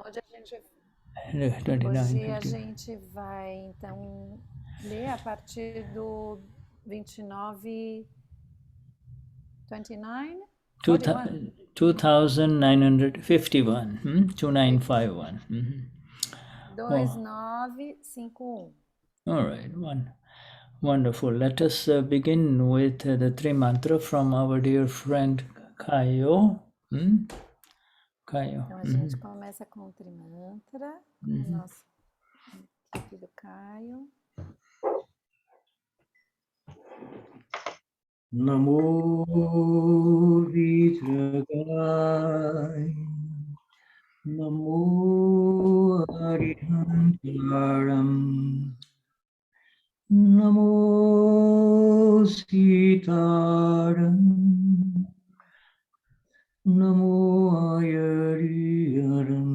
Hoje a gente vai, então, ler a partir do 29, 29? 2951, 2951. 2951. All right, wonderful. Let us begin with the three mantra from our dear friend Kayo. Kayo. Então a gente começa com o Trimantra, com o nosso querido Caio. Namo Vitragai, Namo Arihantaram, Namo Sitaram, Namo Ayariyaram,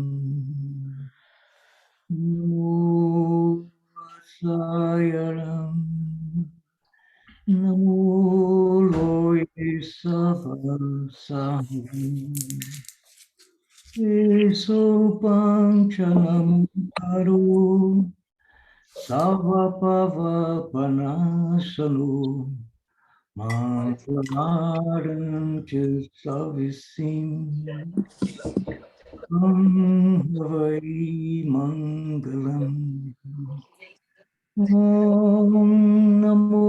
Namo Sayaram, Namo Loye Savasaham, Eso Panchanamukaro, Savapava Panasano, Mantranaram Savisim, Havai Mangalam. Om Namo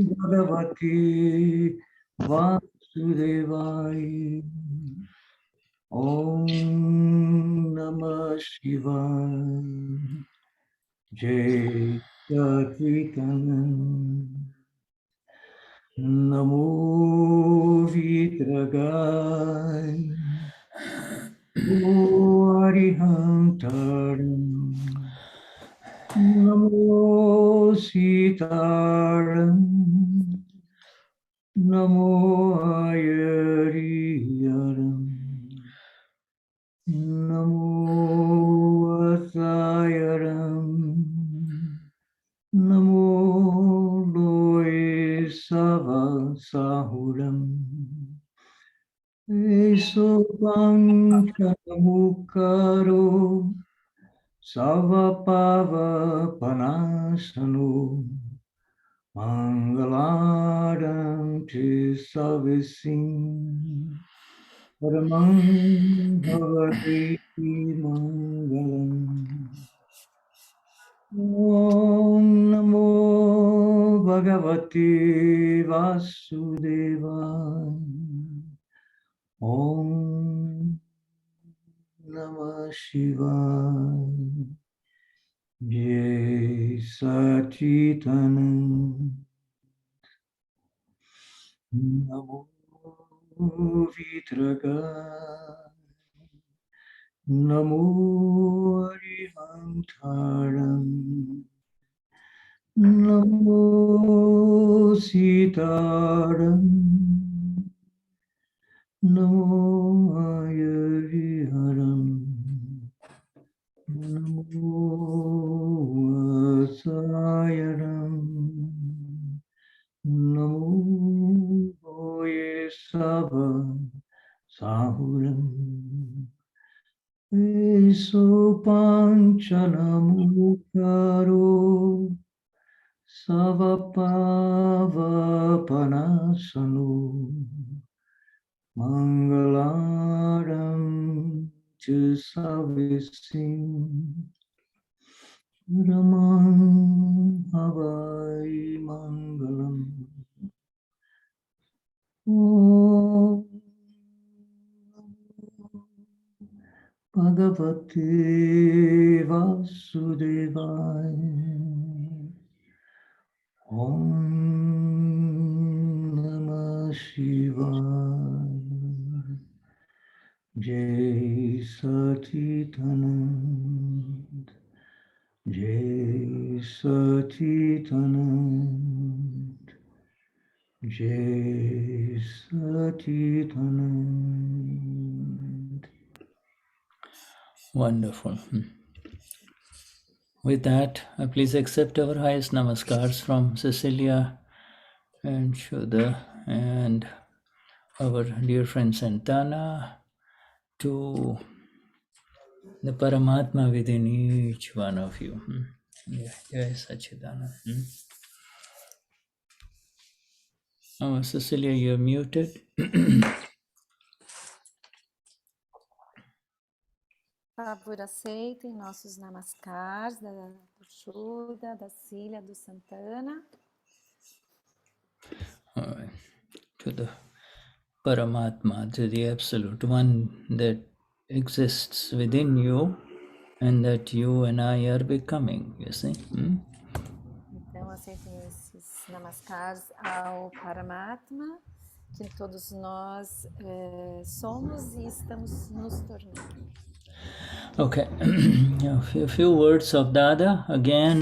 Bhagavate Vasudevaya. Om Namah Shivaya. Jai Sachidanand. Namo Vitragaya. O Arihantaram. Namo Sitaram, Namo Ayariyaram, Namo Vasayaram, Namo Loe Savasahuram, Eso Panchamukaro, Savapava Panasano, Mangalaram Savisim, Paramam Bhavati Mangalam. Om Namo Bhagavate Vasudevaya. Om Namah Shivaya. Jai Sachidanand. Namo Vitragaya. Namo Arihantaram. Namo Sitaram. Namo Ayariharam. Namo Vasayaram. Namo Oye Sava Sahuram. Eso Panchanamukaro, Savapava Panasano, Mangalaram Savisim, Ramam Havai Mangalam. Om Bhagavate Vasudevaya. Om Namah Shivaya. Jai Sachidanand. Jai Sachidanand. Jai Sachidanand. Wonderful. With that, please accept our highest namaskars from Cecilia and Shuddha and our dear friend Santana, to The Paramatma within each one of you. Yeah, yes, Sachidana. Oh, Cecilia, you're muted. Por favor, aceitem nossos namaskars do Shuddha, da Cecilia, do Santana. All right. To the Paramatma, to the Absolute One that exists within you and that you and I are becoming, you see. Então, aceitem esses namaskars ao Paramatma, que todos nós somos e estamos nos tornando. Okay, a few words of Dada again.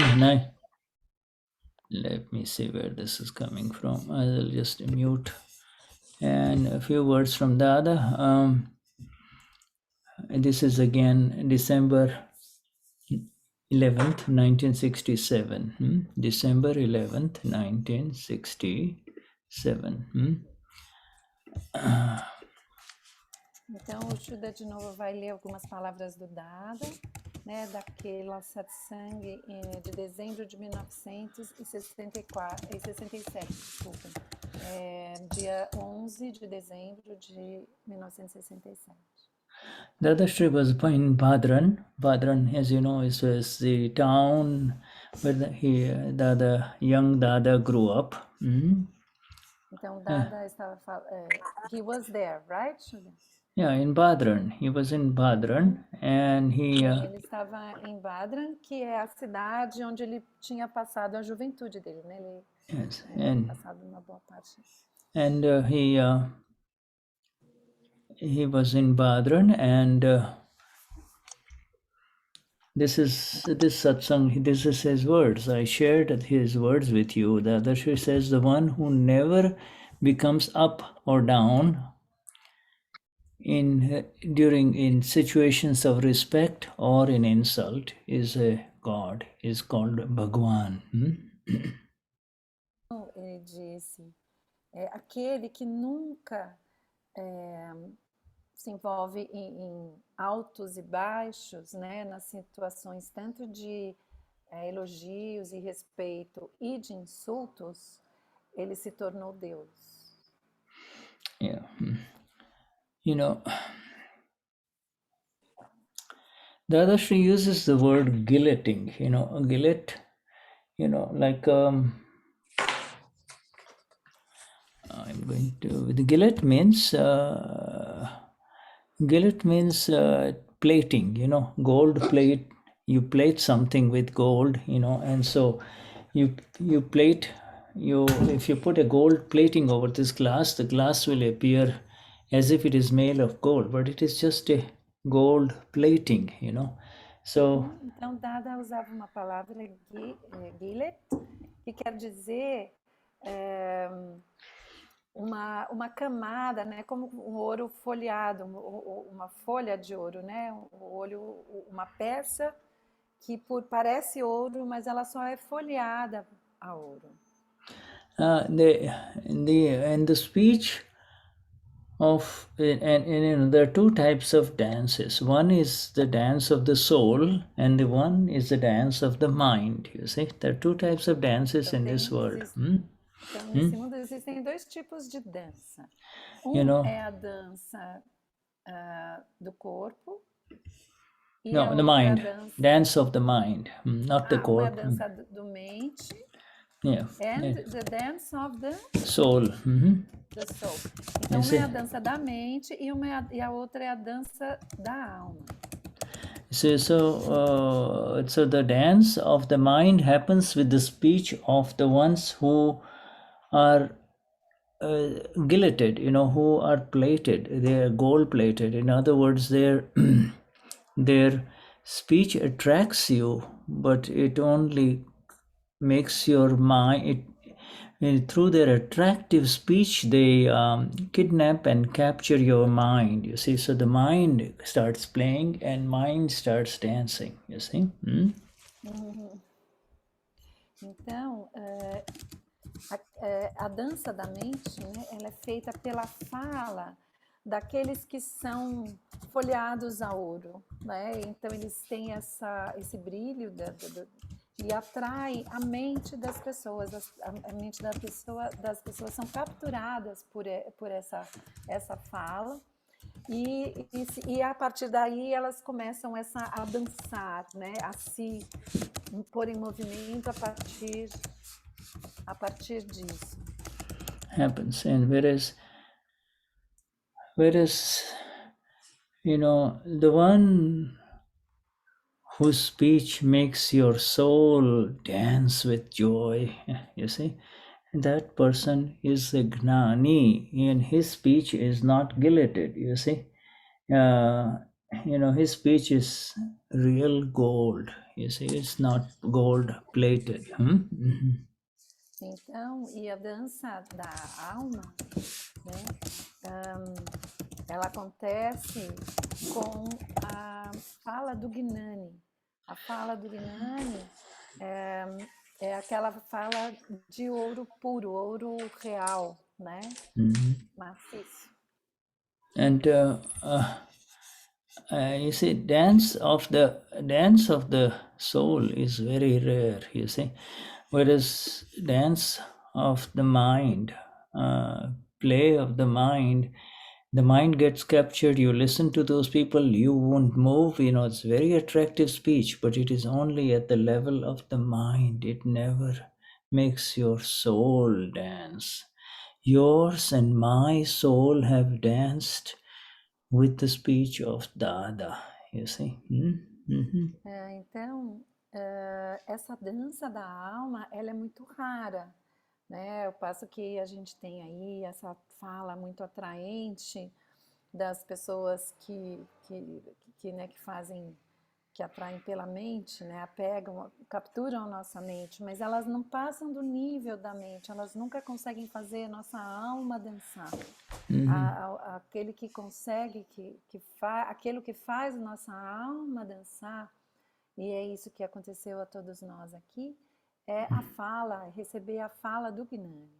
Let me see where this is coming from. I'll just mute. And a few words from Dada. This is again December 11th, 1967. December 11th, 1967. Então, o Shuddha de novo vai ler algumas palavras do Dada, né, daquela satsang de dezembro de 1967, desculpem. Dia 11 de dezembro de 1967. Dadashri was in Bhadran. Bhadran, as you know, is the town where the young Dada grew up. Então, Dada estava falando... he was there, right, Shuddha? Yeah, in Bhadran. He was in Bhadran and he... Ele estava em Bhadran, que é a cidade onde ele tinha passado a juventude dele, né? Ele tinha passado uma boa parte. And he was in Bhadran, and this satsang, this is his words. I shared his words with you. The Dadashri says, the one who never becomes up or down in situations of respect or in insult is a God, is called Bhagwan. Ele disse, aquele que nunca se envolve em altos e baixos, né, nas situações tanto de elogios e respeito e de insultos, ele se tornou Deus. Yeah. You know, Dadashri uses the word gilleting, a gillet, like I'm going to, the gillet means plating, gold plate. You plate something with gold, and so you plate, if you put a gold plating over this glass, the glass will appear as if it is made of gold, but it is just a gold plating, So, então, Dada usava uma palavra, gillet, que quer dizer uma camada, né, como um ouro folheado, uma folha de ouro, né, uma peça que parece ouro, mas ela só é folheada a ouro. the speech of, and there are two types of dances. One is the dance of the soul, and the one is the dance of the mind. You see, there are two types of dances in this world. Então, nesse mundo existem dois tipos de dança. É a dança do corpo. No, the mind. Dance of the mind, not the corpo. Uma é a dança do mente. Yeah. And the dance of the soul. The soul. Então, uma é a dança da mente e a outra é a dança da alma. So the dance of the mind happens with the speech of the ones who are gilleted, who are plated. They are gold plated. In other words, their speech attracts you, but it only makes your mind. Through their attractive speech, they kidnap and capture your mind, you see. So the mind starts playing and mind starts dancing, you see. Então, a dança da mente, né, ela é feita pela fala daqueles que são folheados a ouro, né? Então eles têm esse brilho e atrai a mente das pessoas, a mente das pessoas são capturadas por essa fala. E a partir daí elas começam a dançar, né? A se pôr em movimento a partir disso. Happens. And whereas the one whose speech makes your soul dance with joy, you see, that person is a Gnani, and his speech is not gilded, you see. His speech is real gold, you see, it's not gold plated. Então, e a dança da alma, né, ela acontece com a fala do Gnani. A fala do Gnani é aquela fala de ouro puro, ouro real, né? Maciço. And you see, dance of the soul is very rare, you see, whereas dance of the mind, play of the mind gets captured. You listen to those people, you won't move. It's very attractive speech, but it is only at the level of the mind. It never makes your soul dance. Yours and my soul have danced with the speech of Dada, you see. Então, essa dança da alma, ela é muito rara, né? Ao passo que a gente tem aí essa fala muito atraente das pessoas que fazem, que atraem pela mente, né? Capturam a nossa mente, mas elas não passam do nível da mente, elas nunca conseguem fazer a nossa alma dançar. Aquele que consegue, aquilo que faz a nossa alma dançar, e é isso que aconteceu a todos nós aqui, é a fala, receber a fala do Gnani.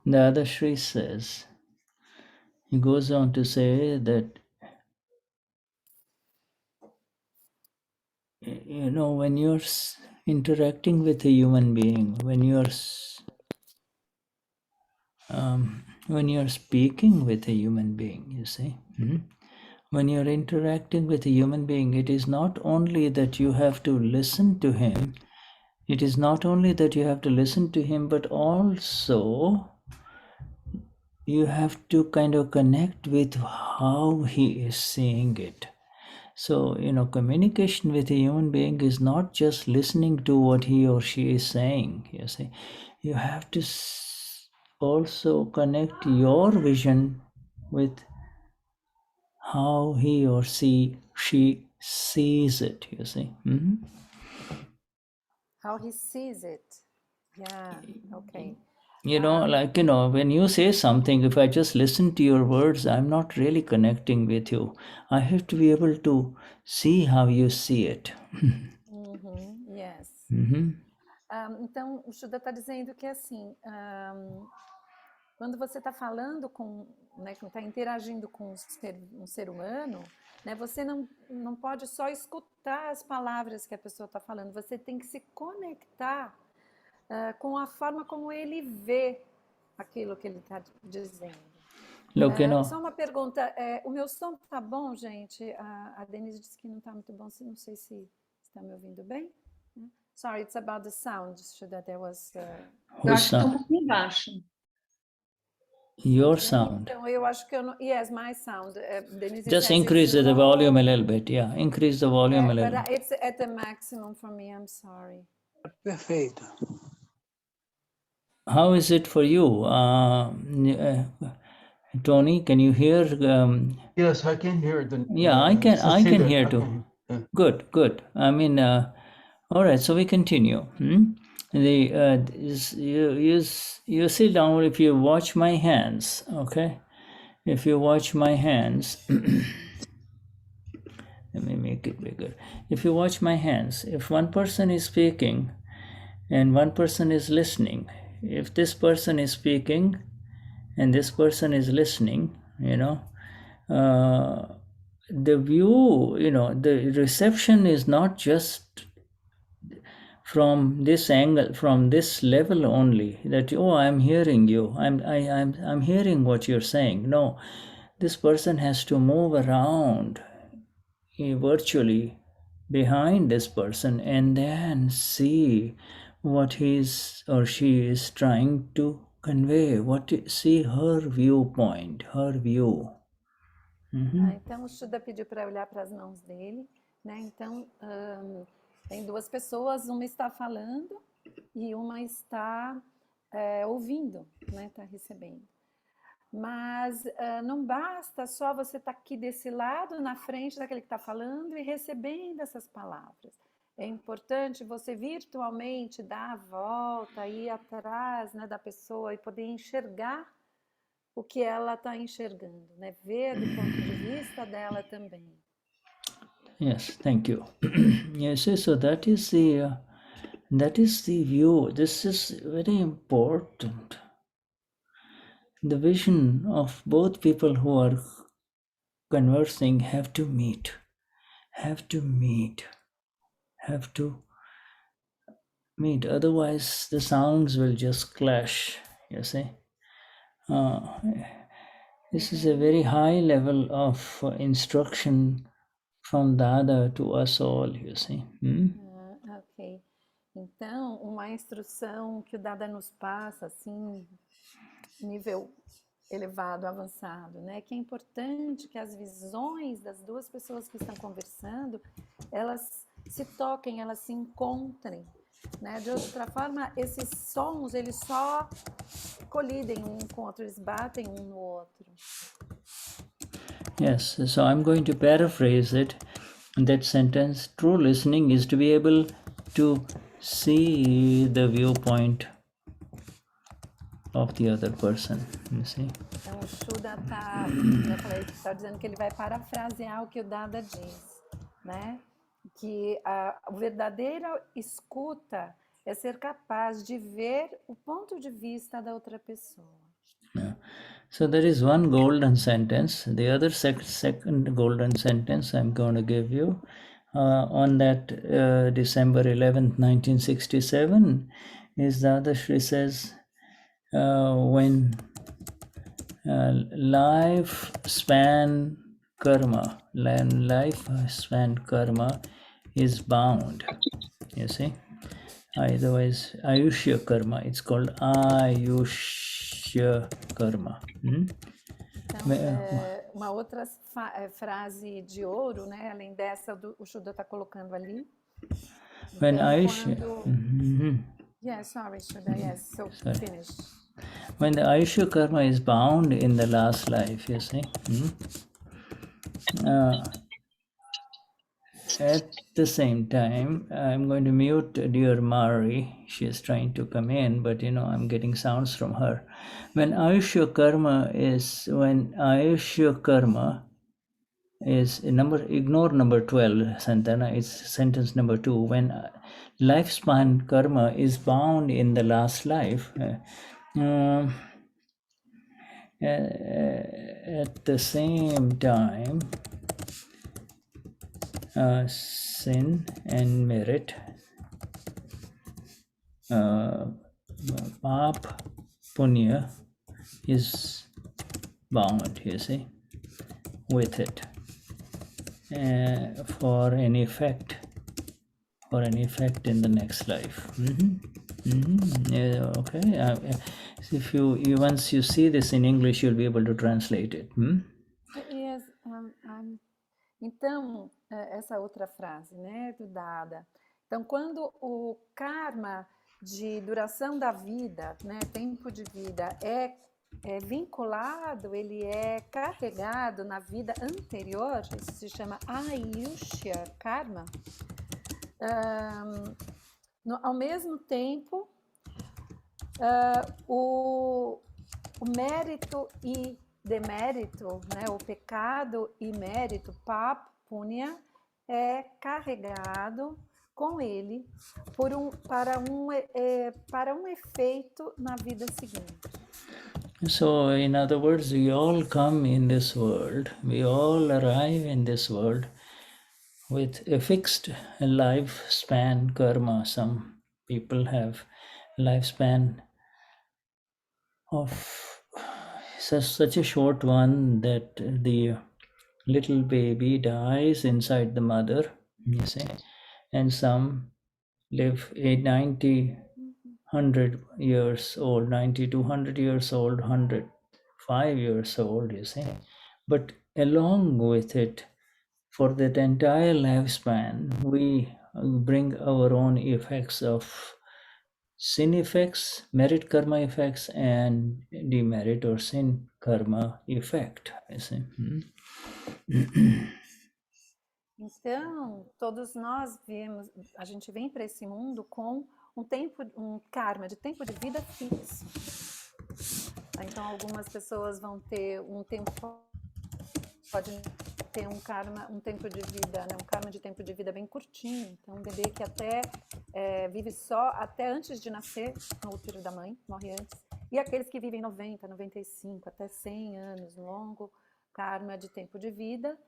Dadashri says, he goes on to say that, when you're interacting with a human being, when you're speaking with a human being, you see, when you're interacting with a human being, it is not only that you have to listen to him, but also you have to kind of connect with how he is saying it. So, communication with a human being is not just listening to what he or she is saying, you see. You have to also connect your vision with how he or she sees it, you see. How he sees it. Yeah, okay. When you say something, if I just listen to your words, I'm not really connecting with you. I have to be able to see how you see it. Yes. Então, o Shuddha está dizendo que assim, quando você está falando né, está interagindo com um ser humano, né, você não pode só escutar as palavras que a pessoa está falando, você tem que se conectar com a forma como ele vê aquilo que ele está dizendo. Só uma pergunta, o meu som está bom, gente? A Denise disse que não está muito bom, não sei se está me ouvindo bem. Sorry, it's about the sound, Shuddha, there was... Eu acho que está um pouquinho baixo. Your sound. Então, eu acho que eu não... Yes, my sound. Denise just increase the volume a little bit, yeah. Increase the volume a little. But it's at the maximum for me, I'm sorry. Perfeito. How is it for you? Tony, can you hear? Yes, I can hear the. Yeah, I can. Cecilia, I can hear too. Good. I mean, all right. So we continue. You sit down. If you watch my hands, okay. If you watch my hands, let me make it bigger. If you watch my hands, if one person is speaking, and one person is listening. If this person is speaking, and this person is listening, the view, the reception is not just from this angle, from this level only, that, oh, I'm hearing you, I'm hearing what you're saying. No, this person has to move around virtually behind this person and then see what he's or she is trying to convey, see her viewpoint, her view. Então o Shuddha pediu para olhar para as mãos dele, né? Então tem duas pessoas, uma está falando e uma está ouvindo, né? Está recebendo. Mas não basta só você estar aqui desse lado, na frente daquele que está falando e recebendo essas palavras. É importante você virtualmente dar a volta, ir atrás, né, da pessoa e poder enxergar o que ela está enxergando, né? Ver do ponto de vista dela também. Yes, thank you. Yes, so that is the view. This is very important. The vision of both people who are conversing have to meet. Otherwise the sounds will just clash, you see. This is a very high level of instruction from Dada to us all, you see. Ok. Então, uma instrução que o Dada nos passa, assim, nível elevado, avançado, né? Que é importante que as visões das duas pessoas que estão conversando, elas se toquem, elas se encontrem, né? De outra forma, esses sons, eles só colidem um com o outro, eles batem um no outro. Yes, so I'm going to paraphrase it. That sentence, true listening is to be able to see the viewpoint of the other person, you see. Então o Shuddha está dizendo que ele vai parafrasear o que o Dada diz, né? Que a verdadeira escuta é ser capaz de ver o ponto de vista da outra pessoa. Yeah. So there is one golden sentence. The other second golden sentence I'm going to give you on that December 11th, 1967 is Dadashri says, when lifespan karma is bound, you see. Otherwise, Ayushya karma, it's called Ayushya karma. Então, uma outra frase de ouro, né? Além dessa, o Shuddha está colocando ali. When Então, Ayushya... Yes, sorry, Shuddha, yes, so finish. When the Ayushya karma is bound in the last life, you see, at the same time, I'm going to mute dear Mari. She is trying to come in, but I'm getting sounds from her. When Ayushya karma is ignore number 12, Santana, it's sentence number 2. When lifespan karma is bound in the last life, at the same time, sin and merit, pap, punya is bound, you see, with it for an effect in the next life. Yeah, okay. If you once you see this in English, you'll be able to translate it. Yes, então, essa outra frase, né, do Dada. Então, quando o karma de duração da vida, né, tempo de vida, é vinculado, ele é carregado na vida anterior, isso se chama Ayushya karma. Ao mesmo tempo, o mérito e demérito, né, o pecado e mérito, pap, punya, é carregado com ele para um efeito na vida seguinte. So, in other words, we all come in this world, we all arrive in this world with a fixed lifespan karma. Some people have lifespan of such a short one that the little baby dies inside the mother, you see, and some live 90, 100 years old, 90 to 100 years old, 105 years old, you see. But along with it, for that entire lifespan, we bring our own effects of sin effects, merit karma effects, and demerit or sin karma effect. You see. Então, todos nós viemos, a gente vem para esse mundo com um karma de tempo de vida fixo. Então, algumas pessoas vão ter um tempo, pode ter um tempo de vida, né? Um karma de tempo de vida bem curtinho. Então, um bebê que até vive só até antes de nascer no útero da mãe, morre antes. E aqueles que vivem 90, 95, até 100 anos, longo karma de tempo de vida.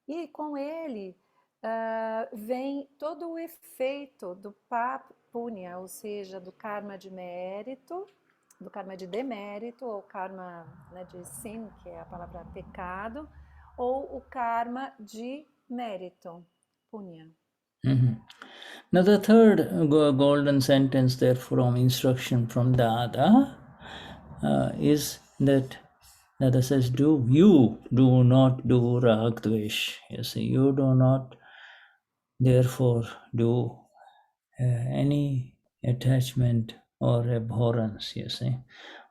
E com ele vem todo o efeito do punya, ou seja, do karma de mérito, do karma de demérito, ou karma, né, de sin, que é a palavra pecado, ou o karma de mérito, punya. Now the third golden sentence there from instruction from Dada is that Dada says, you do not do rag dvesh. You see, you do not therefore do any attachment or abhorrence, you see.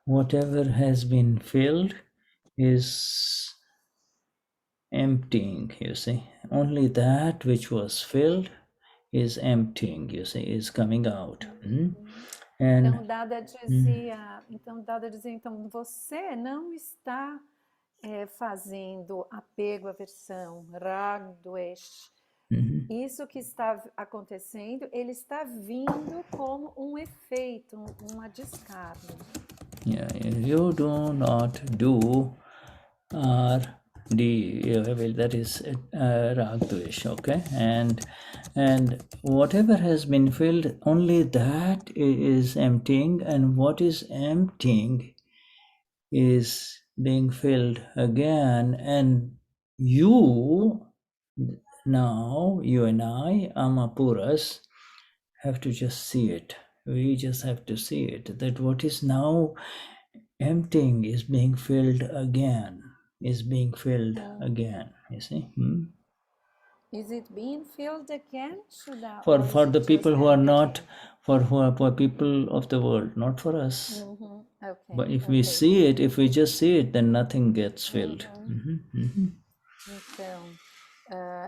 Whatever has been filled is emptying, you see. Only that which was filled is emptying, you see, is coming out. And então Dada dizia, então você não está fazendo apego, aversão, rag, dvesh. Isso que está acontecendo, ele está vindo como um efeito, uma descarga. Yeah, you do not do that is rag dvesh, okay? And whatever has been filled, only that is emptying, and what is emptying is being filled again. And you and I, Amapuras, have to just see it. We just have to see it, that what is now emptying is being filled again, you see. Is it being filled again, Shuddha? For the people who are not, for people of the world, not for us. Okay, but if we see it, if we just see it, then nothing gets filled.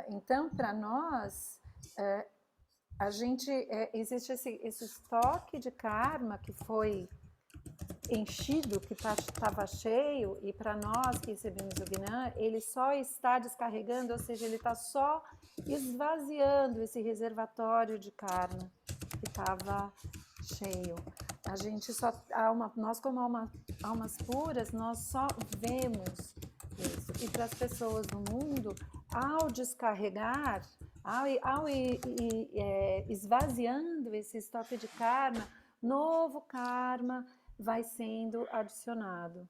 Então para nós, a gente existe esse estoque de karma que foi enchido, que estava cheio, e para nós que recebemos o Gnan, ele só está descarregando, ou seja, ele está só esvaziando esse reservatório de karma que estava cheio. A gente só, nós como almas puras, nós só vemos isso. E para as pessoas no mundo, ao descarregar, ao esvaziando esse estoque de karma, novo karma vai sendo adicionado,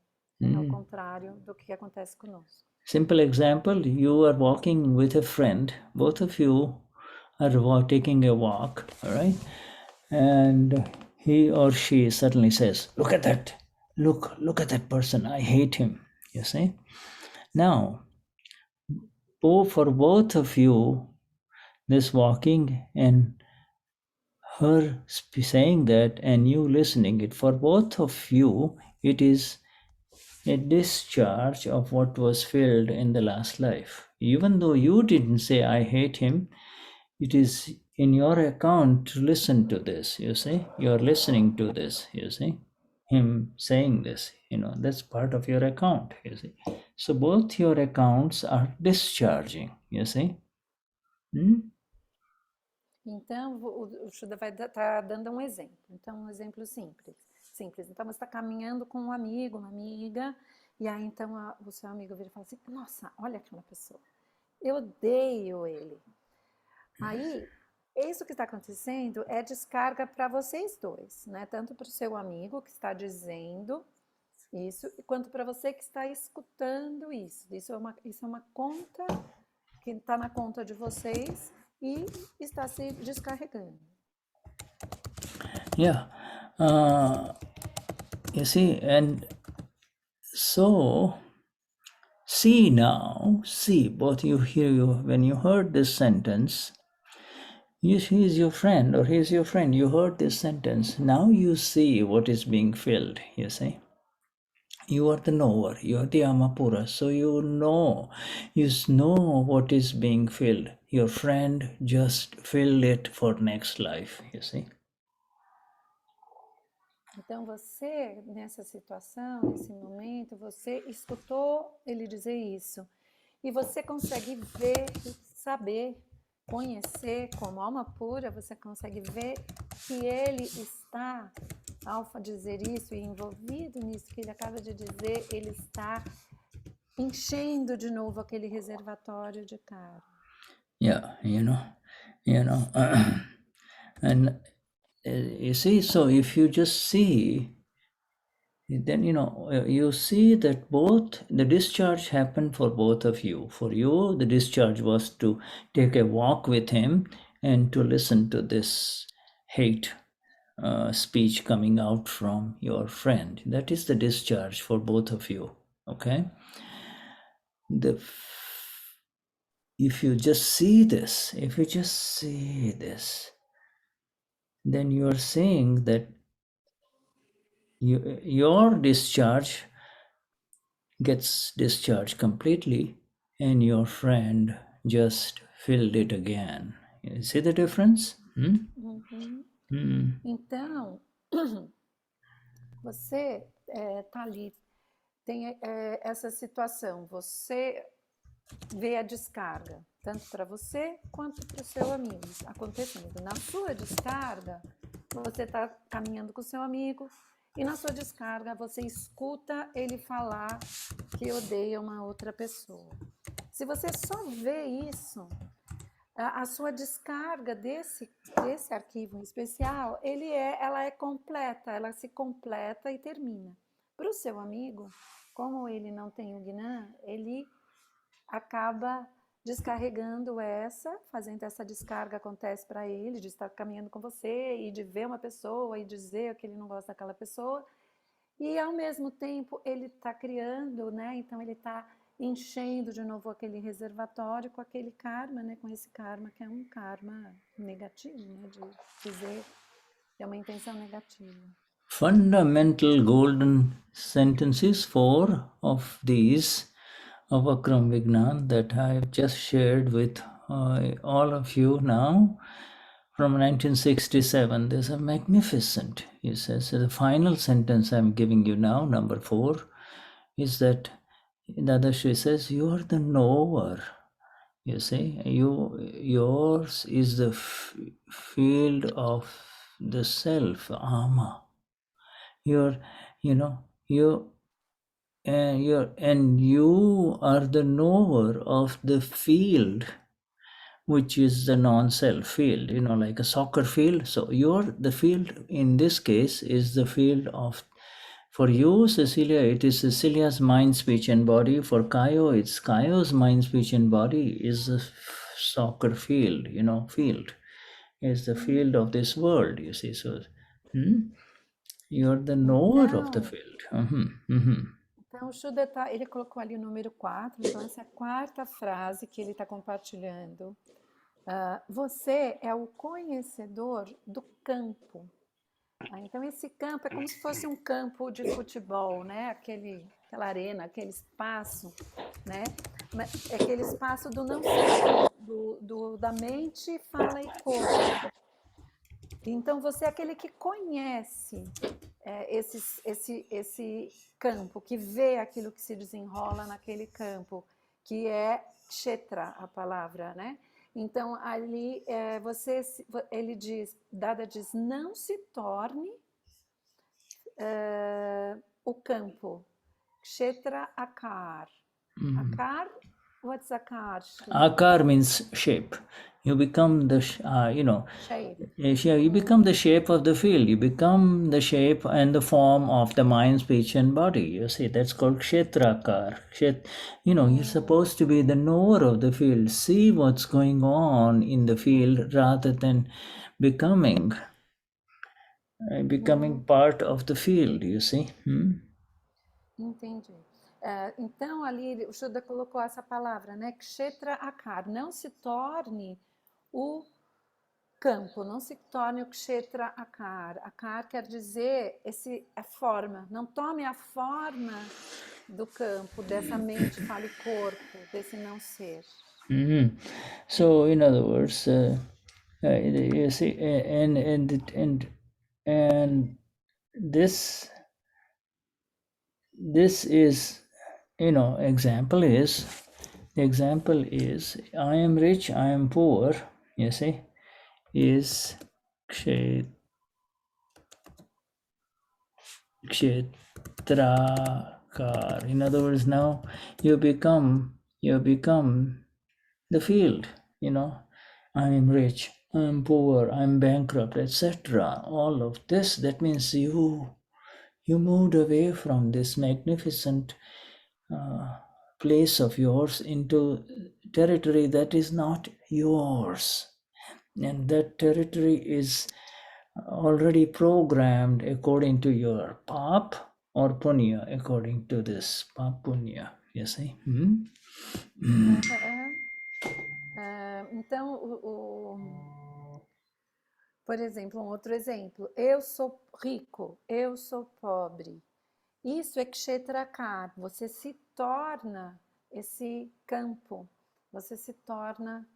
ao contrário do que acontece conosco. Simple example, you are walking with a friend, both of you are taking a walk, all right? And he or she suddenly says, look at that person, I hate him, you see? Now, for both of you, this walking and her saying that and you listening it, for both of you, it is a discharge of what was filled in the last life. Even though you didn't say, I hate him, it is in your account to listen to this, you see. You're listening to this, you see. Him saying this, that's part of your account, you see. So both your accounts are discharging, you see. Então, o Shuddha vai estar dando um exemplo. Então, um exemplo simples. simples. Então, você está caminhando com um amigo, uma amiga, e aí então o seu amigo vira e fala assim, nossa, olha aquela pessoa, eu odeio ele. Aí, isso que está acontecendo é descarga para vocês dois, né? Tanto para o seu amigo que está dizendo isso, quanto para você que está escutando isso. Isso é uma conta que está na conta de vocês e está se descarregando. Yeah. You see, and so see now, see, both you when you heard this sentence, he is your friend or he is your friend, you heard this sentence, now you see what is being filled, you see. You are the knower, you are the Amapura, so you know what is being filled. Your friend just filled it for next life, you see. Então você, nessa situação, nesse momento, você escutou ele dizer isso. E você consegue ver, saber, conhecer como alma pura, você consegue ver que ele está, ao dizer isso e envolvido nisso que ele acaba de dizer, ele está enchendo de novo aquele reservatório de karma. Yeah, you know, and you see, so if you just see, then you see that both the discharge happened for both of you. For you, the discharge was to take a walk with him and to listen to this hate speech coming out from your friend. That is the discharge for both of you. Okay. If you just see this, then you are saying that your discharge gets discharged completely and your friend just filled it again. You see the difference? Então, você está ali, tem essa situação, você vê a descarga, tanto para você quanto para o seu amigo acontecendo. Na sua descarga, você está caminhando com o seu amigo e na sua descarga você escuta ele falar que odeia uma outra pessoa. Se você só vê isso, a sua descarga desse arquivo em especial, ela é completa, ela se completa e termina. Para o seu amigo, como ele não tem o Gnan, ele acaba descarregando fazendo essa descarga, acontece para ele, de estar caminhando com você e de ver uma pessoa e dizer que ele não gosta daquela pessoa, e ao mesmo tempo ele está criando, né? Então ele está enchendo de novo aquele reservatório com aquele karma, né? Com esse karma que é um karma negativo, né? De dizer que é uma intenção negativa. Fundamental golden sentences, 4 of these of Akram Vignan that I have just shared with all of you now from 1967. There's a magnificent, he says, the final sentence I'm giving you now, number 4, is that Dadashri says, you are the knower. You see, yours is the field of the self, Ama. You are the knower of the field, which is the non-self field, like a soccer field. So the field in this case is the field of, for you, Cecilia, it is Cecilia's mind, speech and body. For Kayo, it's Kayo's mind, speech and body is the soccer field, field. Is the field of this world, you see. So, you're the knower of the field. Então, o Shuddha ele colocou ali o número 4, então essa é a quarta frase que ele está compartilhando. Você é o conhecedor do campo. Então, esse campo é como se fosse um campo de futebol, né? Aquela arena, aquele espaço, né? É aquele espaço do não ser, da mente, fala e corpo. Então, você é aquele que conhece esse campo, que vê aquilo que se desenrola naquele campo, que é kshetra, a palavra, né? Então, ali, Dada diz, não se torne o campo. Kshetra akar. Akar, what's akar? Akar means shape. You become the, Shape. You become the shape of the field. You become the shape and the form of the mind, speech, and body. You see, that's called kshetrakar. You're supposed to be the knower of the field. See what's going on in the field rather than becoming part of the field, you see. Entendi. Então, ali, o Shuddha colocou essa palavra, né? Kshetra akar. Não se torne o campo, não se torne o kshetra akar. Akar quer dizer a forma. Não tome a forma do campo, dessa mente, fale corpo, desse não ser. So, in other words, you see, and this is, example is I am rich, I am poor, you see, is kshetrakar. In other words, now you become the field, I am rich, I am poor, I am bankrupt, etc. All of this, that means you moved away from this magnificent place of yours into territory that is not yours. And that territory is already programmed according to your pap or punya, according to this pap punya, you see. Então, por exemplo, um outro exemplo. Eu sou rico, eu sou pobre. Isso é kshetrakar. Você se torna esse campo. Você se torna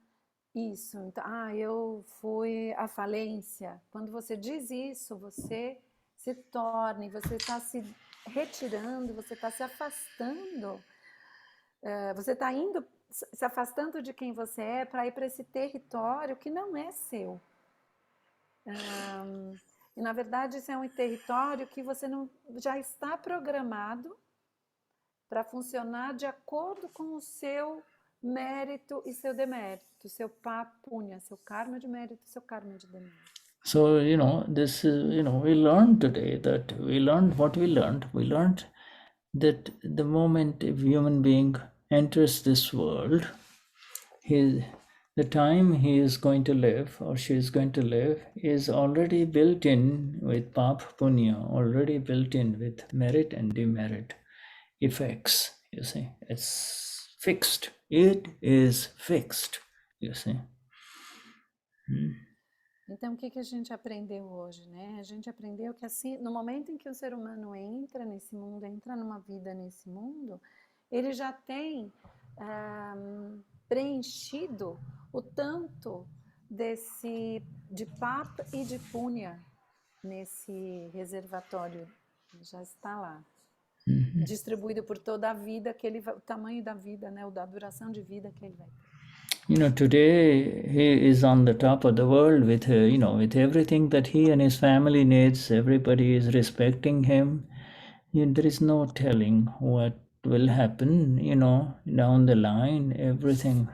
isso. Então, eu fui à falência. Quando você diz isso, você se torna, e você está se retirando, você está se afastando. Você está indo, se afastando de quem você é para ir para esse território que não é seu. E na verdade isso é um território que você não, já está programado para funcionar de acordo com o seu mérito e seu demérito, seu papunya, seu karma de mérito e seu karma de demérito. So, this is, we learned today that we learned that the moment a human being enters this world, the time he is going to live or she is going to live is already built in with pap punya, already built in with merit and demerit effects, you see. It's fixed. It is fixed, you see. Então, o que a gente aprendeu hoje, né? A gente aprendeu que assim, no momento em que o ser humano entra nesse mundo, entra numa vida nesse mundo, ele já tem preenchido o tanto de papa e de punya nesse reservatório, já está lá. Distribuído por toda a vida, o tamanho da vida, né? Da duração de vida que ele vai ter. Today he is on the top of the world with, with everything that he and his family needs. Everybody is respecting him. There is no telling what will happen, down the line. Everything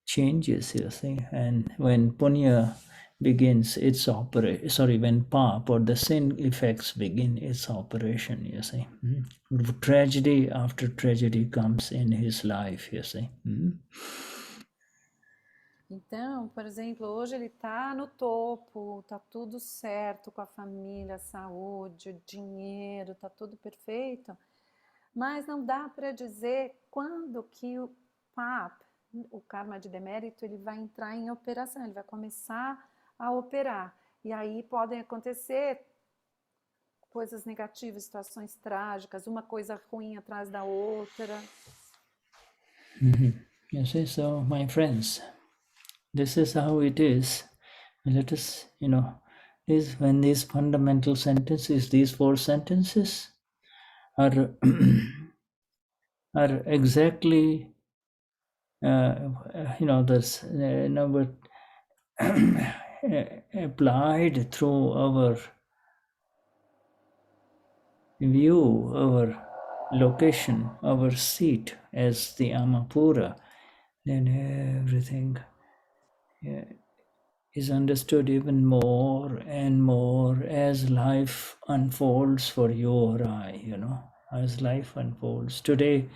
changes, you see. And when punya begins its operation, when pap or the sin effects begin its operation, you see. Tragedy after tragedy comes in his life, you see. Então, por exemplo, hoje ele está no topo, está tudo certo com a família, a saúde, o dinheiro, está tudo perfeito, mas não dá para dizer quando que o pap, o karma de demérito, ele vai entrar em operação, ele vai começar a operar. E aí podem acontecer coisas negativas, situações trágicas, uma coisa ruim atrás da outra. You see, so my friends, this is how it is. Let us, when these fundamental sentences, these 4 sentences are are exactly, this number applied through our view our location, our seat as the Amapura, then everything is understood even more and more as life unfolds for you or I, as life unfolds. Today,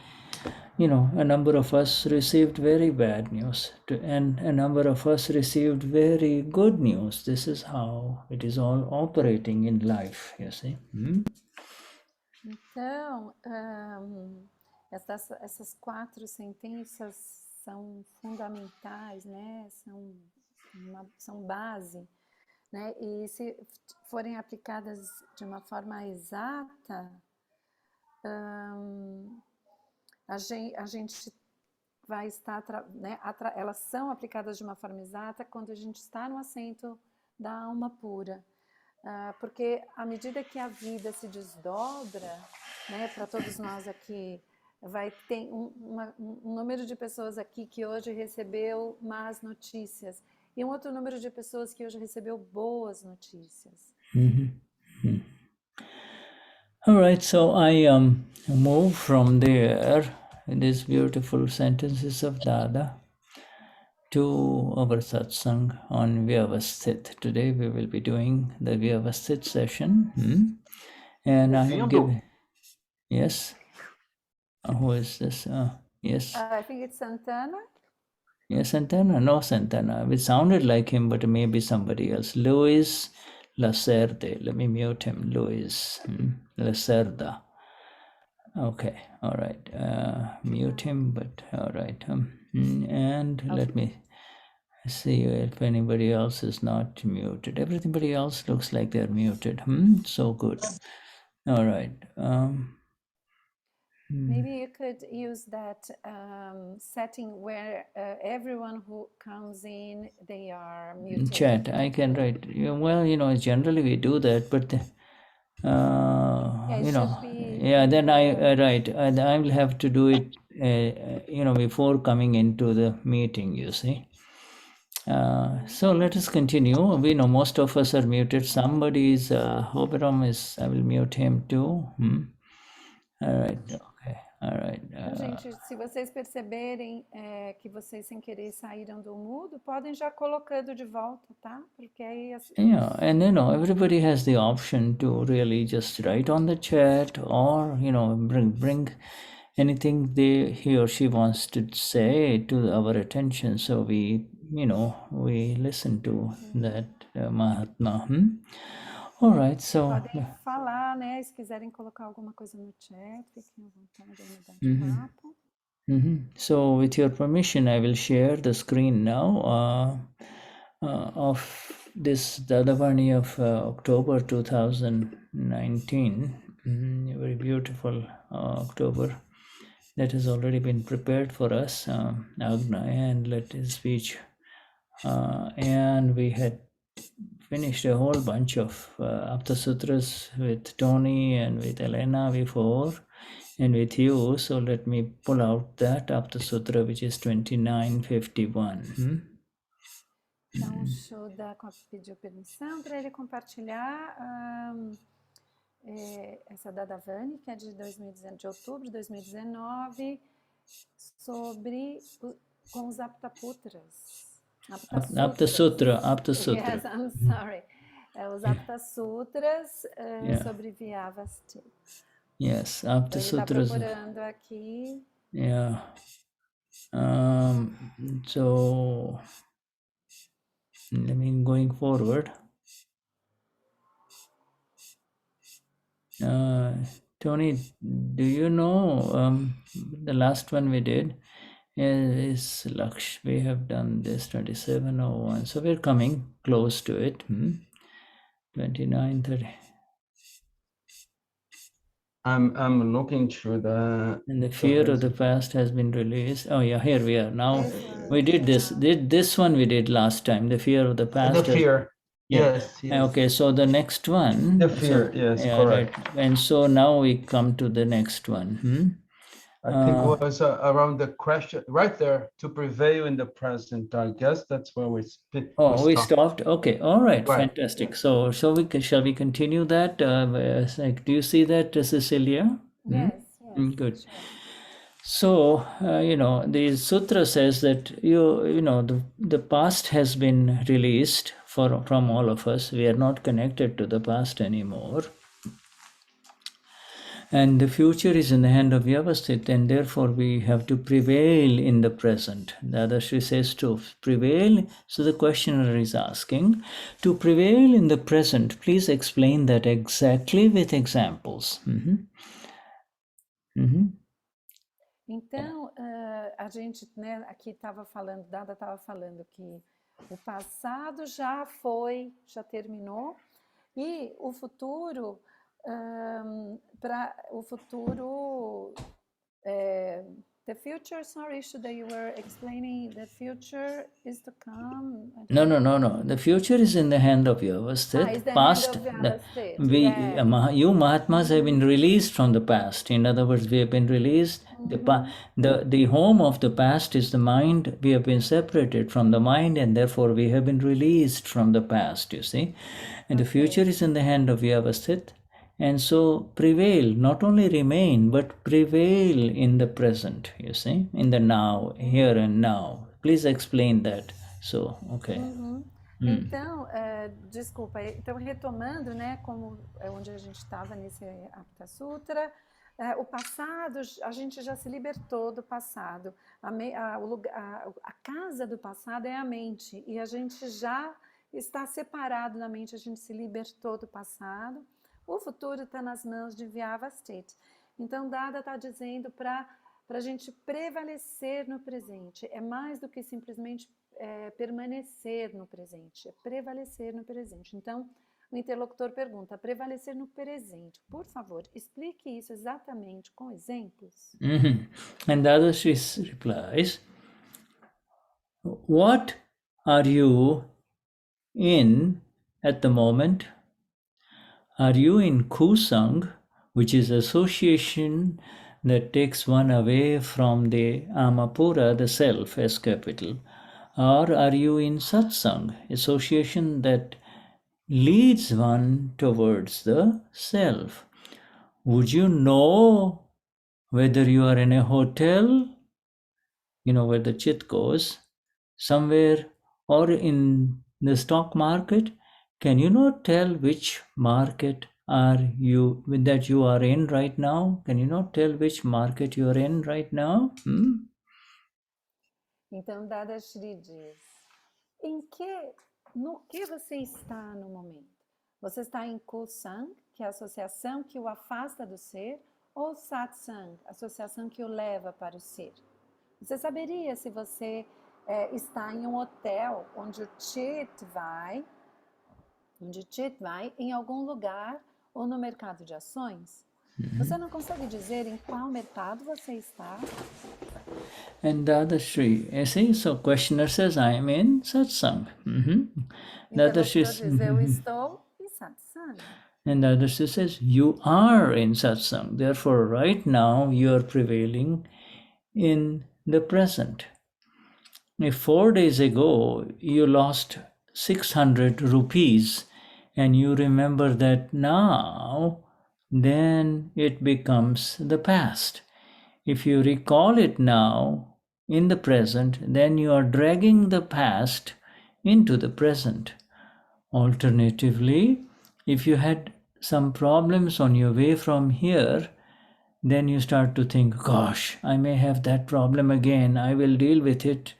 a number of us received very bad news, and a number of us received very good news. This is how it is all operating in life, you see. Então, essas 4 sentenças são fundamentais, né? São base, né? E se forem aplicadas de uma forma exata, a gente vai estar, né? Elas são aplicadas de uma forma exata quando a gente está no assento da alma pura. Porque à medida que a vida se desdobra, né, para todos nós aqui, ter um número de pessoas aqui que hoje recebeu más notícias e um outro número de pessoas que hoje recebeu boas notícias. All right, so I move from there, these beautiful sentences of Dada, to our satsang on Vyavasthit. Today we will be doing the Vyavasthit session. And I will give... Yes? Who is this? Yes. I think it's Santana. Yes, Santana? No, Santana. It sounded like him, but maybe somebody else. Luis Lacerde. Let me mute him. Luis Lacerda. Okay, all right. Mute him, but all right. And let me see if anybody else is not muted. Everybody else looks like they're muted. So good. All right. Maybe you could use that setting where everyone who comes in, they are muted. Chat, I can write. Well, generally we do that, but then I write. I will have to do it, before coming into the meeting, you see. So let us continue. We know most of us are muted. Somebody is, Oberom is, I will mute him too. All right. Okay. All right. Gente, se vocês perceberem que vocês sem querer saíram do mudo, podem já colocando de volta, tá? Porque aí... Yeah, and everybody has the option to really just write on the chat or, bring anything he or she wants to say to our attention. So we listen to that Mahatma. All right, so... Podem falar, né? Se quiserem colocar alguma coisa no chat, fiquem à vontade no bate-papo. So with your permission, I will share the screen now of this Dadavani of October 2019. Very beautiful October that has already been prepared for us, Agna and let his speech. And we had finished a whole bunch of Aptasutras with Tony and with Elena before and with you. So let me pull out that Aptasutra, which is 2951. Então, o Shuddha pediu permissão para ele compartilhar essa Dadavani, que é de outubro de 2019, com os Aptaputras. Aptasutra. Yes, I'm sorry. Os Aptasutras sobre Vyavasthit. Yes, Aptasutras. Ele está procurando aqui. Yeah. So, going forward. Tony, do you know the last one we did is Laksh? We have done this 2701, so we're coming close to it. 2930. I'm looking through the... And the fear of the past has been released. Oh yeah, here we are. Now we did this. This one we did last time. The fear of the past. The fear. Yeah. Yes. Okay, so the next one. The fear, yes, yeah, correct. Right. And so now we come to the next one. I think it was around the question right there, to prevail in the present. I guess that's where we we stopped. Okay, all right, fantastic. Yeah. So shall we continue that? Do you see that, Cecilia? Yes, yes. Good. Sure. So the sutra says that the past has been released from all of us. We are not connected to the past anymore. And the future is in the hand of Vyavasthit, and therefore we have to prevail in the present. Dadashri says to prevail. So the questioner is asking, to prevail in the present, please explain that exactly with examples. Então, a gente, né, aqui estava falando, Dada estava falando que o passado já foi, já terminou, e o futuro, the future, sorry, Shuddha, you were explaining the future is to come. No. The future is in the hand of Vyavasthit. Past, you Mahatmas have been released from the past. In other words, we have been released. The home of the past is the mind. We have been separated from the mind, and therefore we have been released from the past, you see. And the future is in the hand of Vyavasthit. And so prevail, not only remain, but prevail in the present, you see, in the now, here and now. Please explain that. So, okay. Então, desculpa, então retomando, né, como é onde a gente estava nesse Aptasutra, o passado, a gente já se libertou do passado. A casa do passado é a mente, e a gente já está separado na mente, a gente se libertou do passado. O futuro está nas mãos de Vyavasthit. Então, Dada está dizendo para a gente prevalecer no presente. É mais do que simplesmente permanecer no presente, é prevalecer no presente. Então, o interlocutor pergunta, prevalecer no presente. Por favor, explique isso exatamente com exemplos. And Dadashri replies, what are you in at the moment? Are you in kusang, which is association that takes one away from the amapura, the self, as capital? Or are you in satsang, association that leads one towards the self? Would you know whether you are in a hotel, where the chit goes, somewhere, or in the stock market? Can you not tell which market that you are in right now? Can you not tell which market you are in right now? Então, Dadashri diz, no que você está no momento? Você está em kusang, que é a associação que o afasta do ser, ou satsang, associação que o leva para o ser? Você saberia se você está em um hotel onde o chit vai em algum lugar ou no mercado de ações? Você não consegue dizer em qual mercado você está? And Dadashri, so questioner says, I am in satsang. Dadashri diz, eu estou em satsang. And Dadashri says, you are in satsang. Therefore, right now, you are prevailing in the present. If 4 days ago, you lost 600 rupees, and you remember that now, then it becomes the past. If you recall it now, in the present, then you are dragging the past into the present. Alternatively, if you had some problems on your way from here, then you start to think, gosh, I may have that problem again. I will deal with it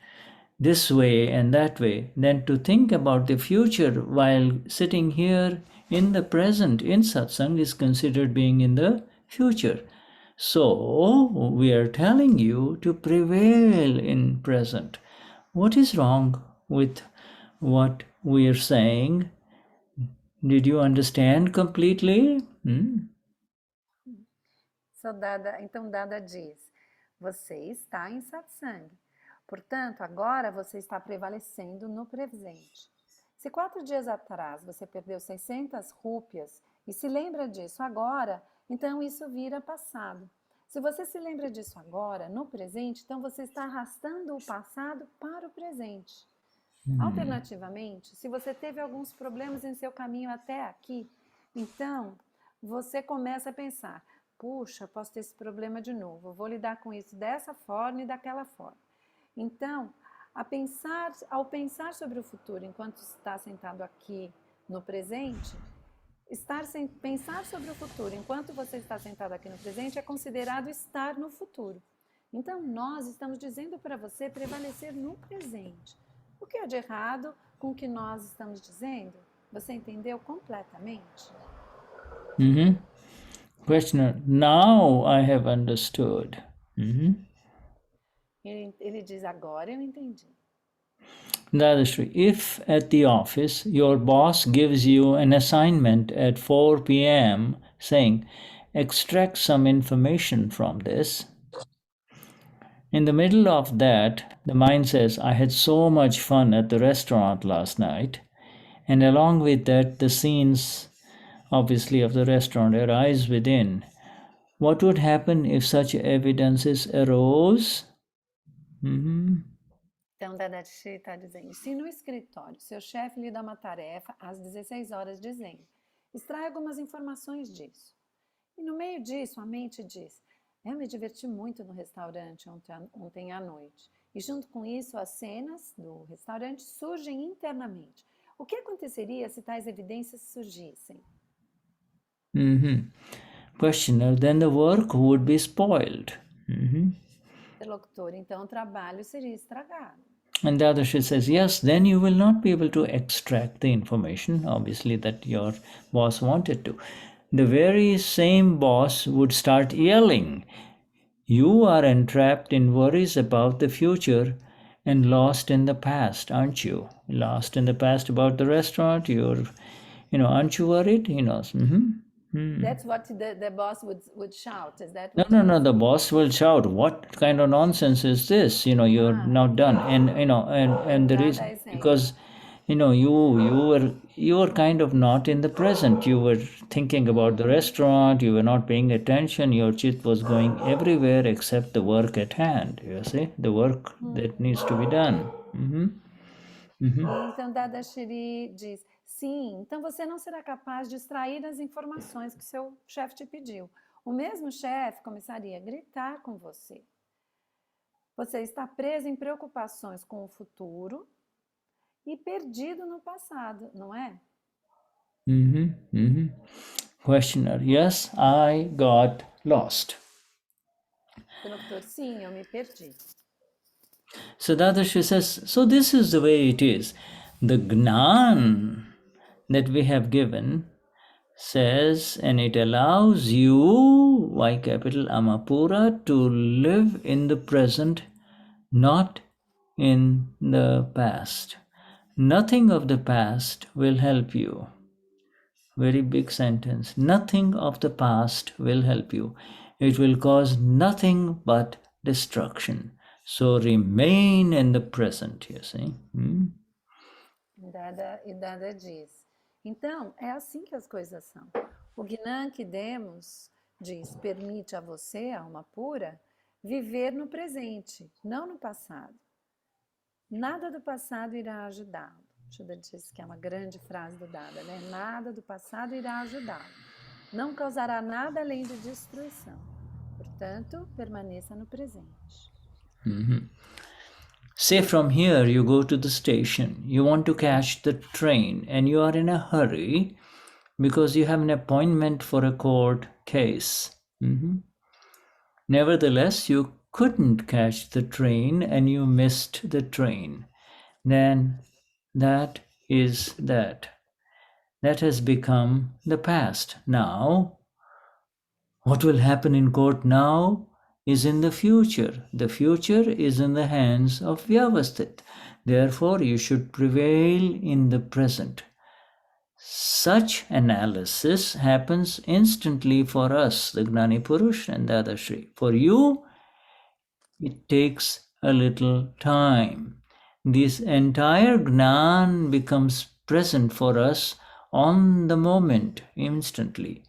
this way and that way. Then to think about the future while sitting here in the present in satsang is considered being in the future. So we are telling you to prevail in present. What is wrong with what we are saying? Did you understand completely? Então Dada diz, você está em satsang. Portanto, agora você está prevalecendo no presente. Se 4 dias atrás você perdeu 600 rúpias e se lembra disso agora, então isso vira passado. Se você se lembra disso agora, no presente, então você está arrastando o passado para o presente. Alternativamente, se você teve alguns problemas em seu caminho até aqui, então você começa a pensar, puxa, posso ter esse problema de novo, eu vou lidar com isso dessa forma e daquela forma. Então, ao pensar sobre o futuro enquanto está sentado aqui no presente, pensar sobre o futuro enquanto você está sentado aqui no presente é considerado estar no futuro. Então, nós estamos dizendo para você prevalecer no presente. O que é de errado com o que nós estamos dizendo? Você entendeu completamente? Questioner, now I have understood. Ele diz, agora eu entendi. Dadashri, if at the office your boss gives you an assignment at 4 p.m. saying, extract some information from this, in the middle of that, the mind says, I had so much fun at the restaurant last night, and along with that, the scenes, obviously, of the restaurant arise within. What would happen if such evidences arose? Então, Dadashri está dizendo, se no escritório seu chefe lhe dá uma tarefa às 16 horas dizendo, extrai algumas informações disso. E no meio disso, a mente diz, eu me diverti muito no restaurante ontem à noite. E junto com isso, as cenas do restaurante surgem internamente. O que aconteceria se tais evidências surgissem? Questioner, then the work would be spoiled. Interlocutor, então o trabalho seria estragado. And the other says, yes, then you will not be able to extract the information, obviously, that your boss wanted to. The very same boss would start yelling, you are entrapped in worries about the future and lost in the past, aren't you? Lost in the past about the restaurant, aren't you worried? That's what the boss would shout, is that what? No, the boss will shout, what kind of nonsense is this? You're not done. And the reason, because, you were kind of not in the present. You were thinking about the restaurant, you were not paying attention, your chit was going everywhere except the work at hand, you see, the work that needs to be done. Então, Dadashri diz, sim, então você não será capaz de extrair as informações que seu chefe te pediu. O mesmo chefe começaria a gritar com você. Você está preso em preocupações com o futuro e perdido no passado, não é? Questioner, yes, I got lost. Doutor, sim, eu me perdi. So Dadashri says, so this is the way it is. The Gnan that we have given says, and it allows you, Y capital Amapura, to live in the present, not in the past. Nothing of the past will help you. Very big sentence. Nothing of the past will help you. It will cause nothing but destruction. So remain in the present, you see. Dada diz. Então, é assim que as coisas são. O Gnan que demos diz, permite a você, alma pura, viver no presente, não no passado. Nada do passado irá ajudá-lo. Shuddha diz que é uma grande frase do Dada, né? Nada do passado irá ajudá-lo. Não causará nada além de destruição. Portanto, permaneça no presente. Say from here you go to the station, you want to catch the train and you are in a hurry because you have an appointment for a court case. Nevertheless, you couldn't catch the train and you missed the train. Then that is that. That has become the past. Now, what will happen in court now is in the future. The future is in the hands of Vyavasthit. Therefore, you should prevail in the present. Such analysis happens instantly for us, the Gnani Purush and Dadashri. For you, it takes a little time. This entire Gnan becomes present for us on the moment, instantly.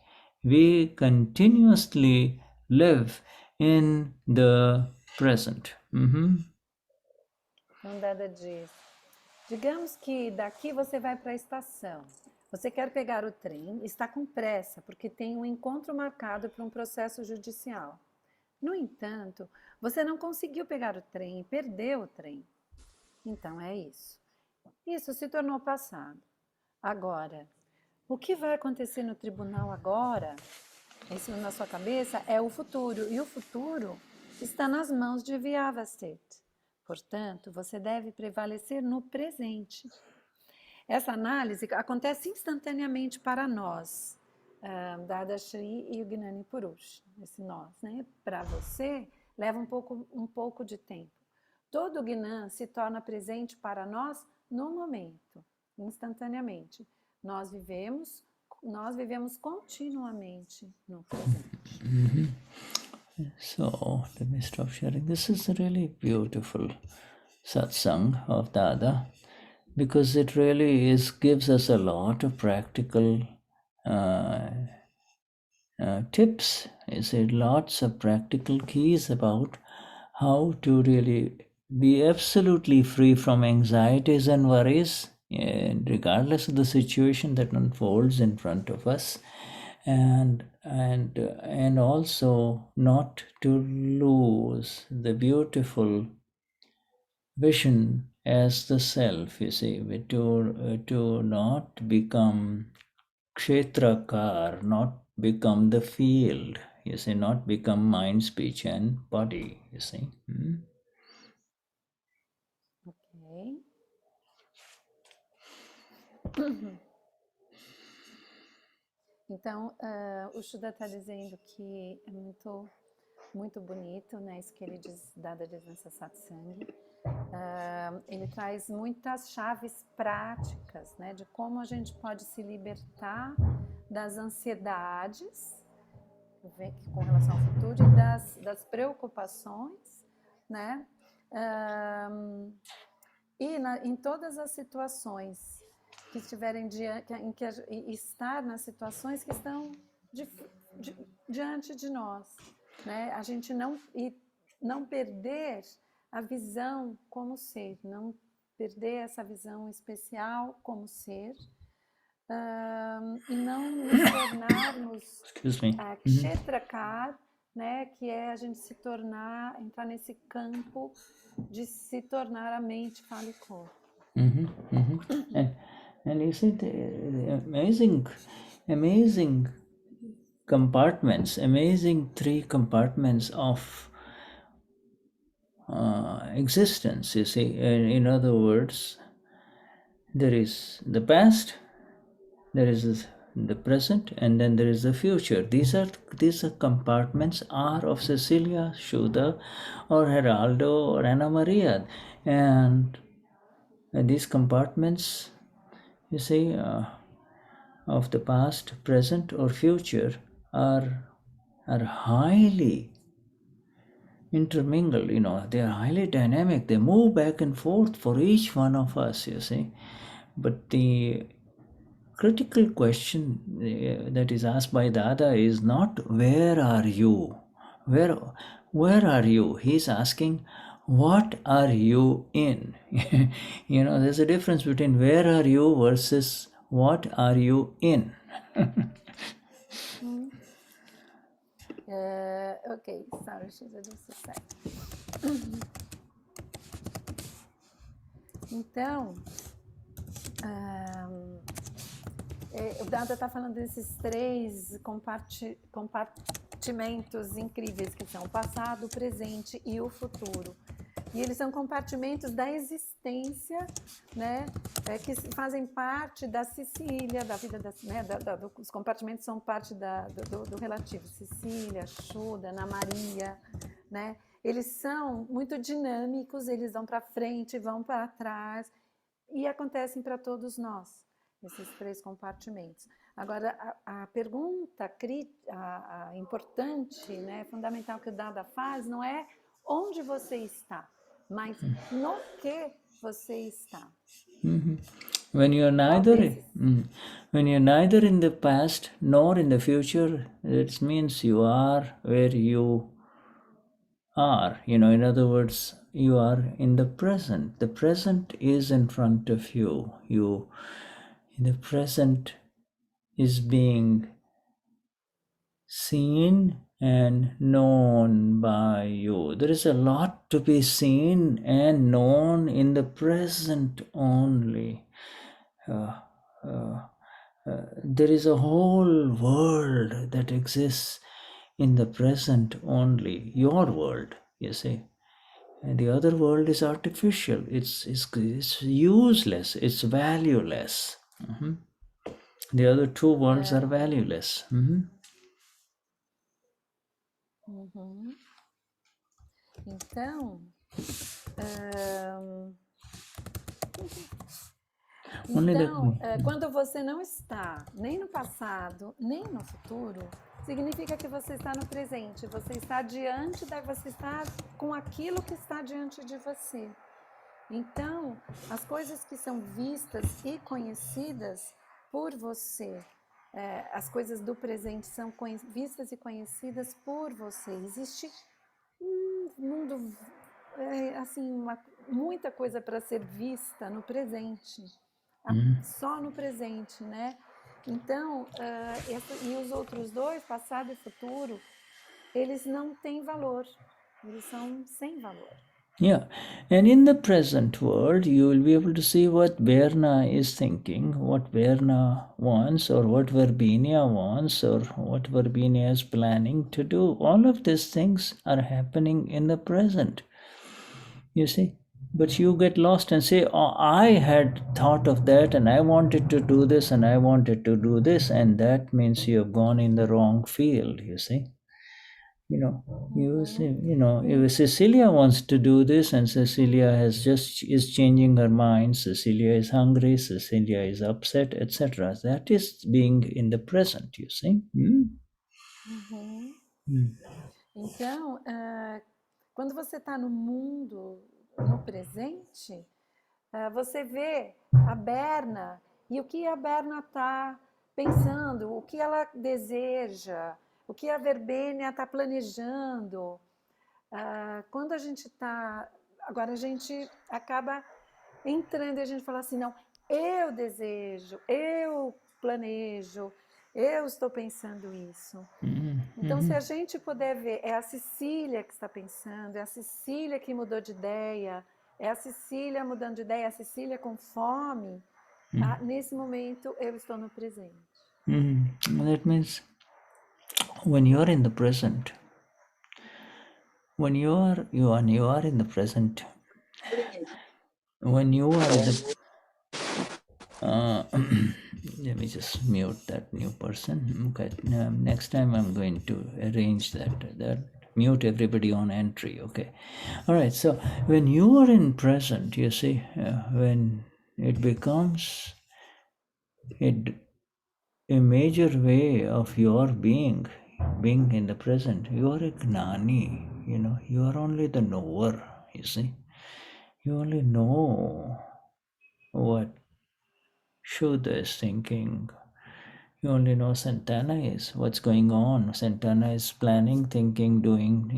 We continuously live in the present. Então, Dada diz, digamos que daqui você vai para a estação. Você quer pegar o trem, está com pressa, porque tem um encontro marcado para um processo judicial. No entanto, você não conseguiu pegar o trem e perdeu o trem. Então é isso. Isso se tornou passado. Agora, o que vai acontecer no tribunal agora, isso na sua cabeça, é o futuro. E o futuro está nas mãos de Vyavasthit. Portanto, você deve prevalecer no presente. Essa análise acontece instantaneamente para nós, Dadashri e o Gnani Purush, esse nós, né? Para você, leva um pouco de tempo. Todo o Gnan se torna presente para nós no momento, instantaneamente. Nós vivemos continuamente no presente. So, let me stop sharing. This is a really beautiful satsang of Dada, because it really gives us a lot of practical tips. Lots of practical keys about how to really be absolutely free from anxieties and worries, and regardless of the situation that unfolds in front of us, and also not to lose the beautiful vision as the self, to not become kshetrakar, not become the field, not become mind, speech and body, Ok. Então, o Shuddha está dizendo que é muito bonito, né? Isso que ele diz, Dada diz nessa satsang. Ele traz muitas chaves práticas, né? De como a gente pode se libertar das ansiedades com relação ao futuro e das preocupações, né? Em todas as situações que estiverem estar nas situações que estão diante de nós, né? A gente não perder a visão como ser, não perder essa visão especial como ser, e não nos tornarmos kshetrakar, né? Que é a gente entrar nesse campo de se tornar a mente, fala e corpo. And you see the amazing compartments, amazing 3 compartments of existence, you see. In other words, there is the past, there is the present, and then there is the future. These compartments are of Cecilia, Shuddha, or Geraldo, or Anna Maria, and these compartments, you see, of the past, present, or future are highly intermingled. They are highly dynamic. They move back and forth for each one of us, you see. But the critical question that is asked by Dada is not where are you? Where are you? He's asking, what are you in? There's a difference between where are you versus what are you in? Ok, sorry, just a sec. Então, o Dada está falando desses 3 compartimentos incríveis que são o passado, o presente e o futuro. E eles são compartimentos da existência, né? Que fazem parte da Cecilia, da vida os compartimentos são parte do relativo. Cecilia, Shuddha, Ana Maria, né? Eles são muito dinâmicos, eles vão para frente, vão para trás e acontecem para todos nós, esses 3 compartimentos. Agora, a pergunta importante, né, fundamental que o Dada faz não é onde você está, mas no que você está. When you're neither in the past nor in the future, it means you are where you are. In other words, you are in the present. The present is in front of you. The present is being seen and known by you. There is a lot to be seen and known in the present only. There is a whole world that exists in the present only, your world, you see. And the other world is artificial. It's useless. It's valueless. The other two worlds are valueless. Então, quando você não está nem no passado, nem no futuro, significa que você está no presente, você está você está com aquilo que está diante de você. Então, as coisas que são vistas e conhecidas por você, as coisas do presente são vistas e conhecidas por você. Existe um mundo, assim, muita coisa para ser vista no presente, só no presente, né? Então, e os outros dois, passado e futuro, eles não têm valor, eles são sem valor. Yeah, and in the present world, you will be able to see what Verna is thinking, what Verna wants, or what Verbinia wants, or what Verbinia is planning to do. All of these things are happening in the present, you see. But you get lost and say, oh, I had thought of that, and I wanted to do this, and I wanted to do this, and that means you have gone in the wrong field, you see. If Cecilia wants to do this and Cecilia is changing her mind, Cecilia is hungry, Cecilia is upset, etc. That is being in the present, you see. Então, quando você está no mundo, no presente, você vê a Berna e o que a Berna está pensando, o que ela deseja, o que a Verbênia está planejando. Quando a gente está... Agora a gente acaba entrando e a gente fala assim, não, eu desejo, eu planejo, eu estou pensando isso. Então, se a gente puder ver, é a Cecília que está pensando, é a Cecília que mudou de ideia, é a Cecília mudando de ideia, é a Cecília com fome, nesse momento eu estou no presente. That means when you are in the present, when you are in the present, when you are in the let me just mute that new person. Okay, next time I'm going to arrange that mute everybody on entry. Okay, all right. So when you are in present, you see, when it becomes a major way of your being in the present, you are a Gnani. You are only the knower. You see, you only know what Shuddha is thinking. You only know Santana is what's going on. Santana is planning, thinking, doing,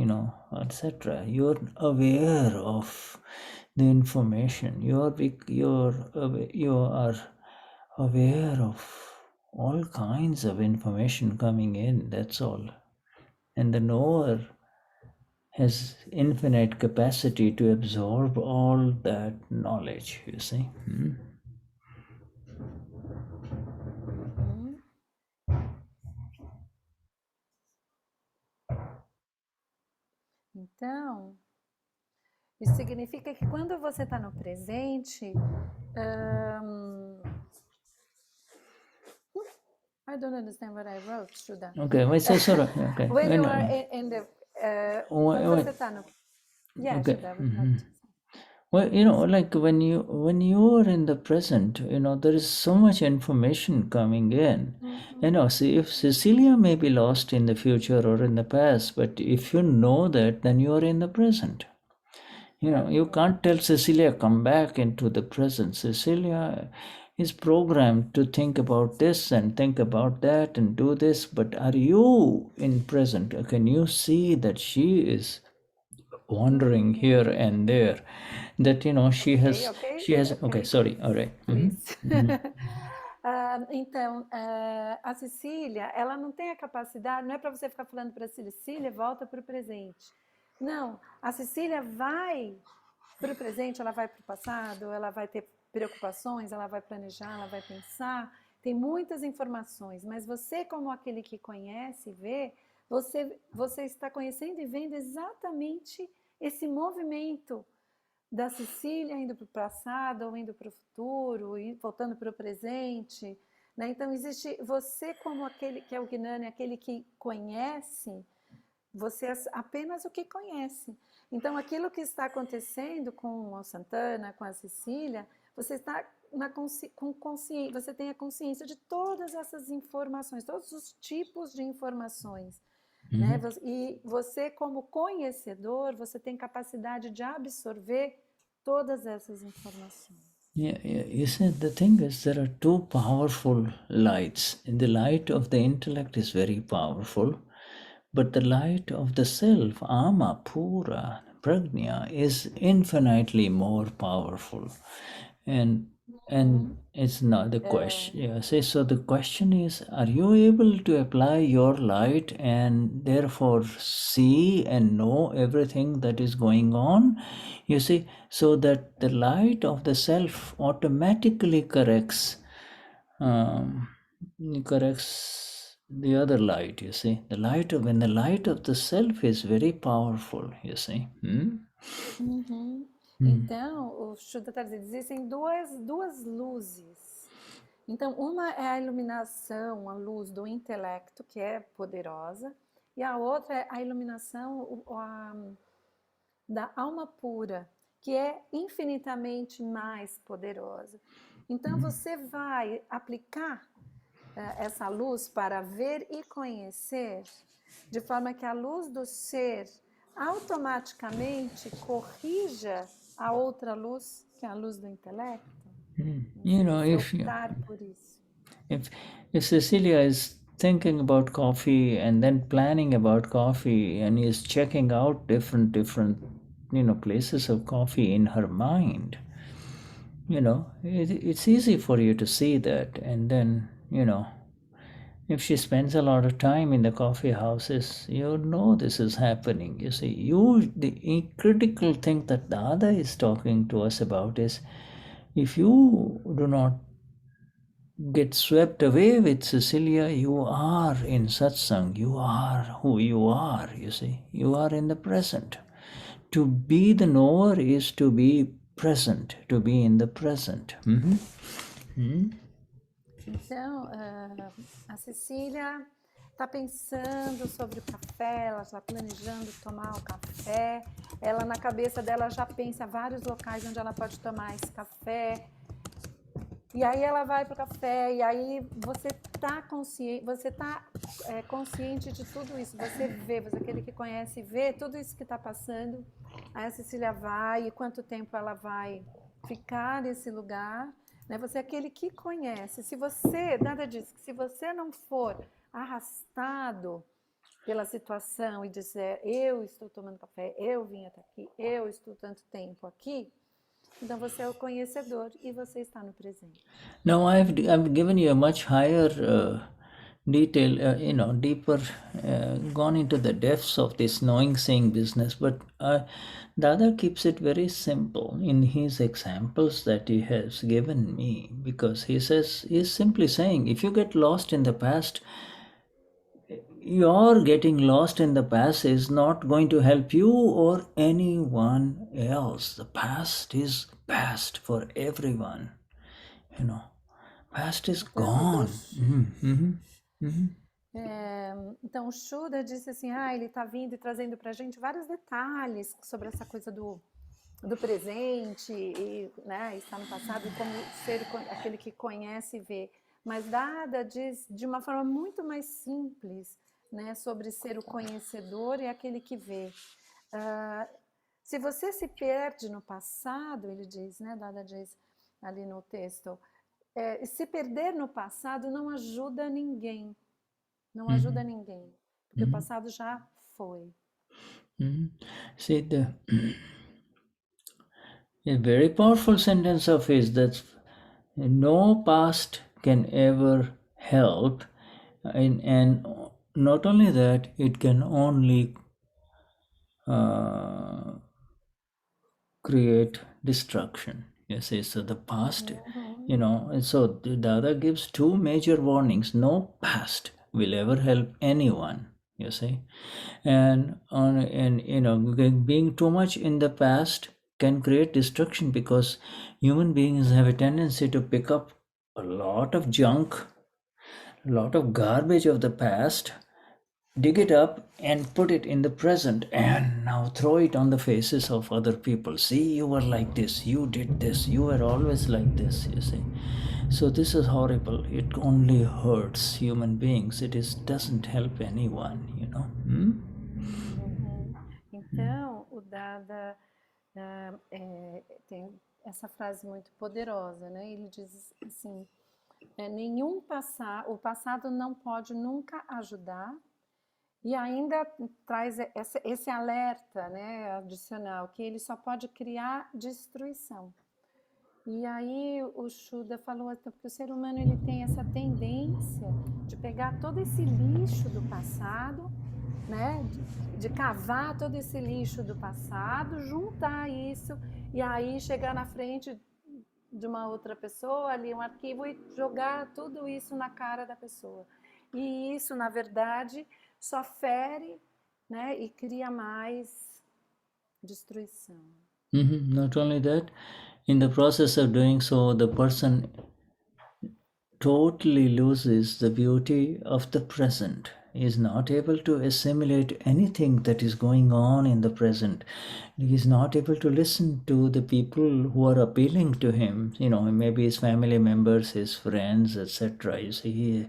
etc. You're aware of the information. You are aware of all kinds of information coming in. That's all. And the knower has infinite capacity to absorb all that knowledge, you see. Então, isso significa que quando você está no presente, I don't understand what I wrote, Shuddha. Okay, wait, so sorry. Okay. When you are in the... quando você está no... Yeah, okay. Shuddha. Well, like when you are in the present, there is so much information coming in. See, if Cecilia may be lost in the future or in the past, but if you know that, then you are in the present. You can't tell Cecilia, come back into the present. Cecilia is programmed to think about this and think about that and do this, but are you in present? Can you see that she is wandering here and there, that she has okay, sorry, all right. Please. Então, a Cecília, ela não tem a capacidade, não é para você ficar falando para a Cecília, volta para o presente. Não, a Cecília vai para o presente, ela vai para o passado, ela vai ter preocupações, ela vai planejar, ela vai pensar, tem muitas informações, mas você, como aquele que conhece e vê, você está conhecendo e vendo exatamente esse movimento da Cecília indo para o passado, ou indo para o futuro, e voltando para o presente, né? Então existe você como aquele que é o Gnani, aquele que conhece, você é apenas o que conhece. Então aquilo que está acontecendo com a Santana, com a Cecília, você está com consciência, você tem a consciência de todas essas informações, todos os tipos de informações. Né? E você, como conhecedor, você tem capacidade de absorver todas essas informações. Yeah, you see, the thing is, there are two powerful lights. The light of the intellect is very powerful, but the light of the self, ama, pura, prajna, is infinitely more powerful. And it's not the question. Yeah, so the question is, are you able to apply your light and therefore see and know everything that is going on? You see, so that the light of the self automatically corrects the other light. You see, when the light of the self is very powerful. You see. Então, o Shuddha está dizendo, existem duas luzes. Então, uma é a iluminação, a luz do intelecto, que é poderosa, e a outra é a iluminação da alma pura, que é infinitamente mais poderosa. Então, você vai aplicar essa luz para ver e conhecer, de forma que a luz do ser automaticamente corrija a outra luz, que é a luz do intelecto. If Cecilia is thinking about coffee and then planning about coffee and is checking out different places of coffee in her mind, it's easy for you to see that. And then if she spends a lot of time in the coffee houses, this is happening. You see, the critical thing that Dada is talking to us about is, if you do not get swept away with Cecilia, you are in satsang, you are who you are, you see. You are in the present. To be the knower is to be present, to be in the present. Então, a Cecília está pensando sobre o café, ela está planejando tomar o café, ela na cabeça dela já pensa vários locais onde ela pode tomar esse café, e aí ela vai para o café, e aí você está consciente de tudo isso, você vê, você é aquele que conhece, vê tudo isso que está passando, aí a Cecília vai, e quanto tempo ela vai ficar nesse lugar, né? Você é aquele que conhece. Se você, nada disso, se você não for arrastado pela situação e dizer, eu estou tomando café, eu vim até aqui, eu estou tanto tempo aqui, então você é o conhecedor e você está no presente. Now I've given you a much higher detail, deeper, gone into the depths of this knowing seeing business, but Dada keeps it very simple in his examples that he has given me, because he's simply saying, if you get lost in the past, your getting lost in the past is not going to help you or anyone else. The past is past for everyone. Past is gone. Então o Shuddha disse assim, ele está vindo e trazendo para a gente vários detalhes sobre essa coisa do presente, e, né, está no passado, como ser aquele que conhece e vê. Mas Dada diz de uma forma muito mais simples, né, sobre ser o conhecedor e aquele que vê. Se você se perde no passado, ele diz, né, Dada diz ali no texto, se perder no passado não ajuda ninguém. Não ajuda ninguém, porque o passado já foi. See, a very powerful sentence of his, that no past can ever help, and not only that, it can only create destruction. You see, so the past, and so the Dada gives two major warnings. No past will ever help anyone. You see, and being too much in the past can create destruction, because human beings have a tendency to pick up a lot of junk, a lot of garbage of the past, dig it up and put it in the present, and now throw it on the faces of other people. See, you were like this, you did this, you were always like this, you see. So this is horrible. It only hurts human beings. Doesn't help anyone. Então, o Dada tem essa frase muito poderosa, né? Ele diz assim, o passado não pode nunca ajudar, e ainda traz esse alerta, né, adicional, que ele só pode criar destruição. E aí o Shuddha falou, porque o ser humano ele tem essa tendência de pegar todo esse lixo do passado, né, de cavar todo esse lixo do passado, juntar isso e aí chegar na frente de uma outra pessoa, ali um arquivo, e jogar tudo isso na cara da pessoa. E isso, na verdade, só fere, né, e cria mais destruição. Not only that, in the process of doing so, the person totally loses the beauty of the present. He is not able to assimilate anything that is going on in the present. He is not able to listen to the people who are appealing to him, maybe his family members, his friends, etc. You see, he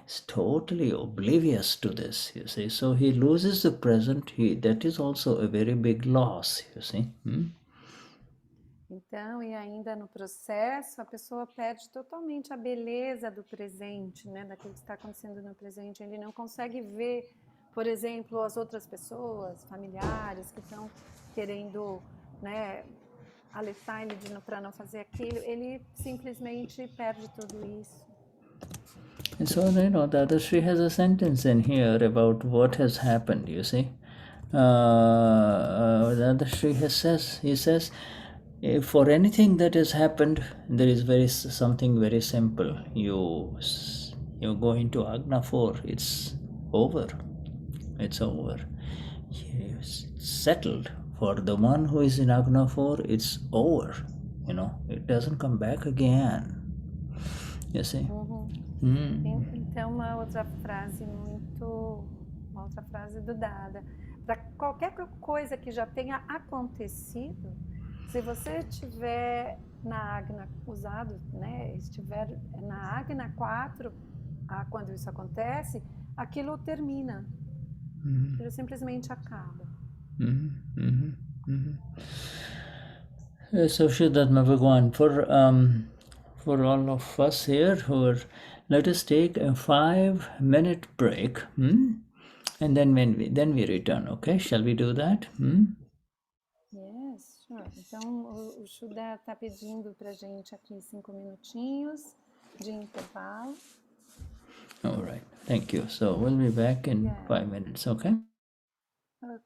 is totally oblivious to this, you see. So he loses the present. That is also a very big loss, you see. Então, e ainda no processo, a pessoa perde totalmente a beleza do presente, né, daquilo que está acontecendo no presente. Ele não consegue ver, por exemplo, as outras pessoas, familiares, que estão querendo, né, alertar ele para não fazer aquilo. Ele simplesmente perde tudo isso. And so, Dadashri has a sentence in here about what has happened, you see. Dadashri he says, for anything that has happened, there is something very simple. You go into Agna 4, it's over. It's over. It's settled. For the one who is in Agna 4, it's over. It doesn't come back again. You see? Então, uma outra frase do Dada. Para qualquer coisa que já tenha acontecido, se você estiver na Agna usado, né, estiver na Agna 4, quando isso acontece, aquilo termina. Aquilo simplesmente acaba. So Vishuddhatma Bhagwan, for all of us here let us take a 5-minute break, and then we return. Okay, shall we do that? Yes, sure. Então o Shuddha está pedindo para gente aqui 5 minutinhos de intervalo. All right, thank you. So we'll be back in 5 minutes. Okay. Okay.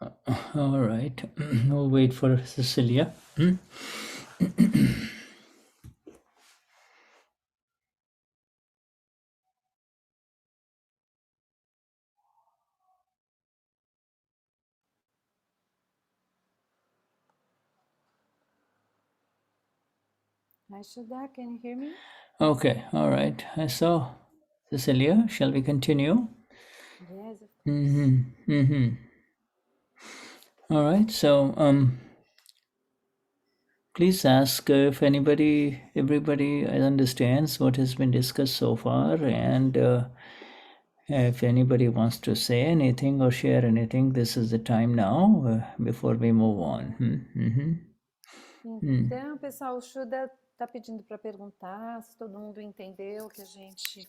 All right. We'll wait for Cecilia. Hi, Shuddha, can you hear me? Okay. All right. So, Cecilia, shall we continue? Yes, of course. All right. So, please ask if everybody understands what has been discussed so far, and if anybody wants to say anything or share anything, this is the time now before we move on. Então, pessoal, o Shuddha está pedindo para perguntar se todo mundo entendeu o que a gente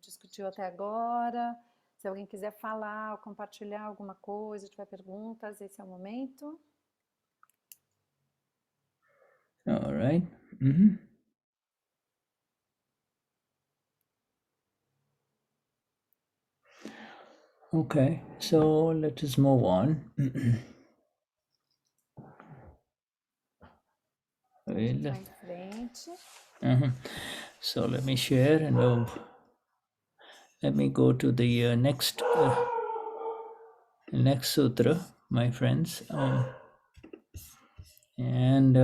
discutiu até agora. Se alguém quiser falar ou compartilhar alguma coisa, tiver perguntas, esse é o momento. All right. Okay, so let us move on. Vai em frente. So let me share, and let me go to the next sutra, my friends. And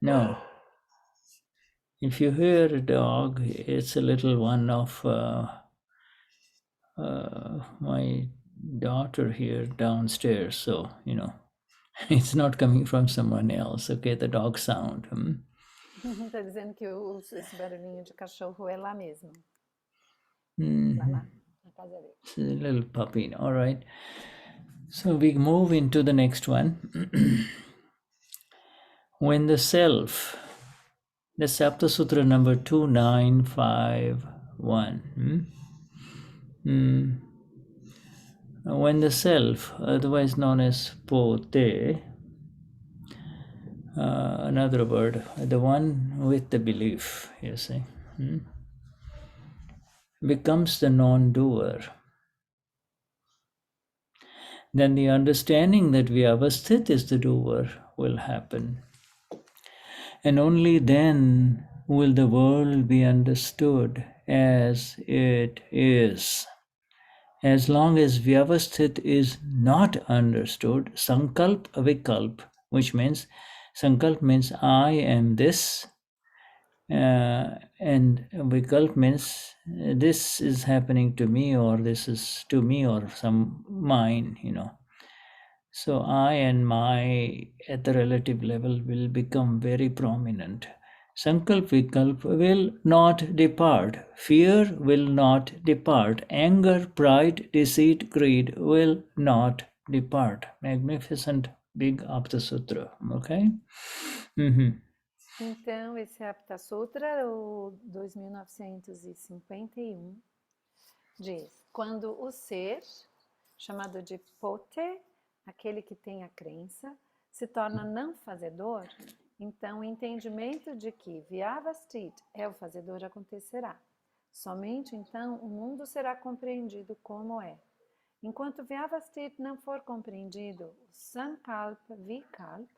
now, if you hear a dog, it's a little one of my daughter here downstairs. So, it's not coming from someone else. Okay, the dog sound. Está dizendo que esse barulhinho de cachorro é lá mesmo. Lá na casa dele. It's a little puppy. All right. So we move into the next one. When the self, that's Aptasutra number 2951. When the self, otherwise known as pote, another word, the one with the belief, you see, becomes the non-doer, then the understanding that Vyavasthit is the doer will happen. And only then will the world be understood as it is. As long as Vyavasthit is not understood, Sankalp Vikalp, which means Sankalp means I am this, and Vikalp means this is happening to me, or this is to me, or some mine, So I and my at the relative level will become very prominent. Sankalp Vikalp will not depart. Fear will not depart. Anger, pride, deceit, greed will not depart. Magnificent big Aptasutra. Okay? Então, esse é Aptasutra, o 2951, diz: quando o ser, chamado de pote, aquele que tem a crença, se torna não fazedor, então o entendimento de que Vyavasthit é o fazedor acontecerá. Somente então o mundo será compreendido como é. Enquanto Vyavasthit não for compreendido, o Sankalp Vikalp,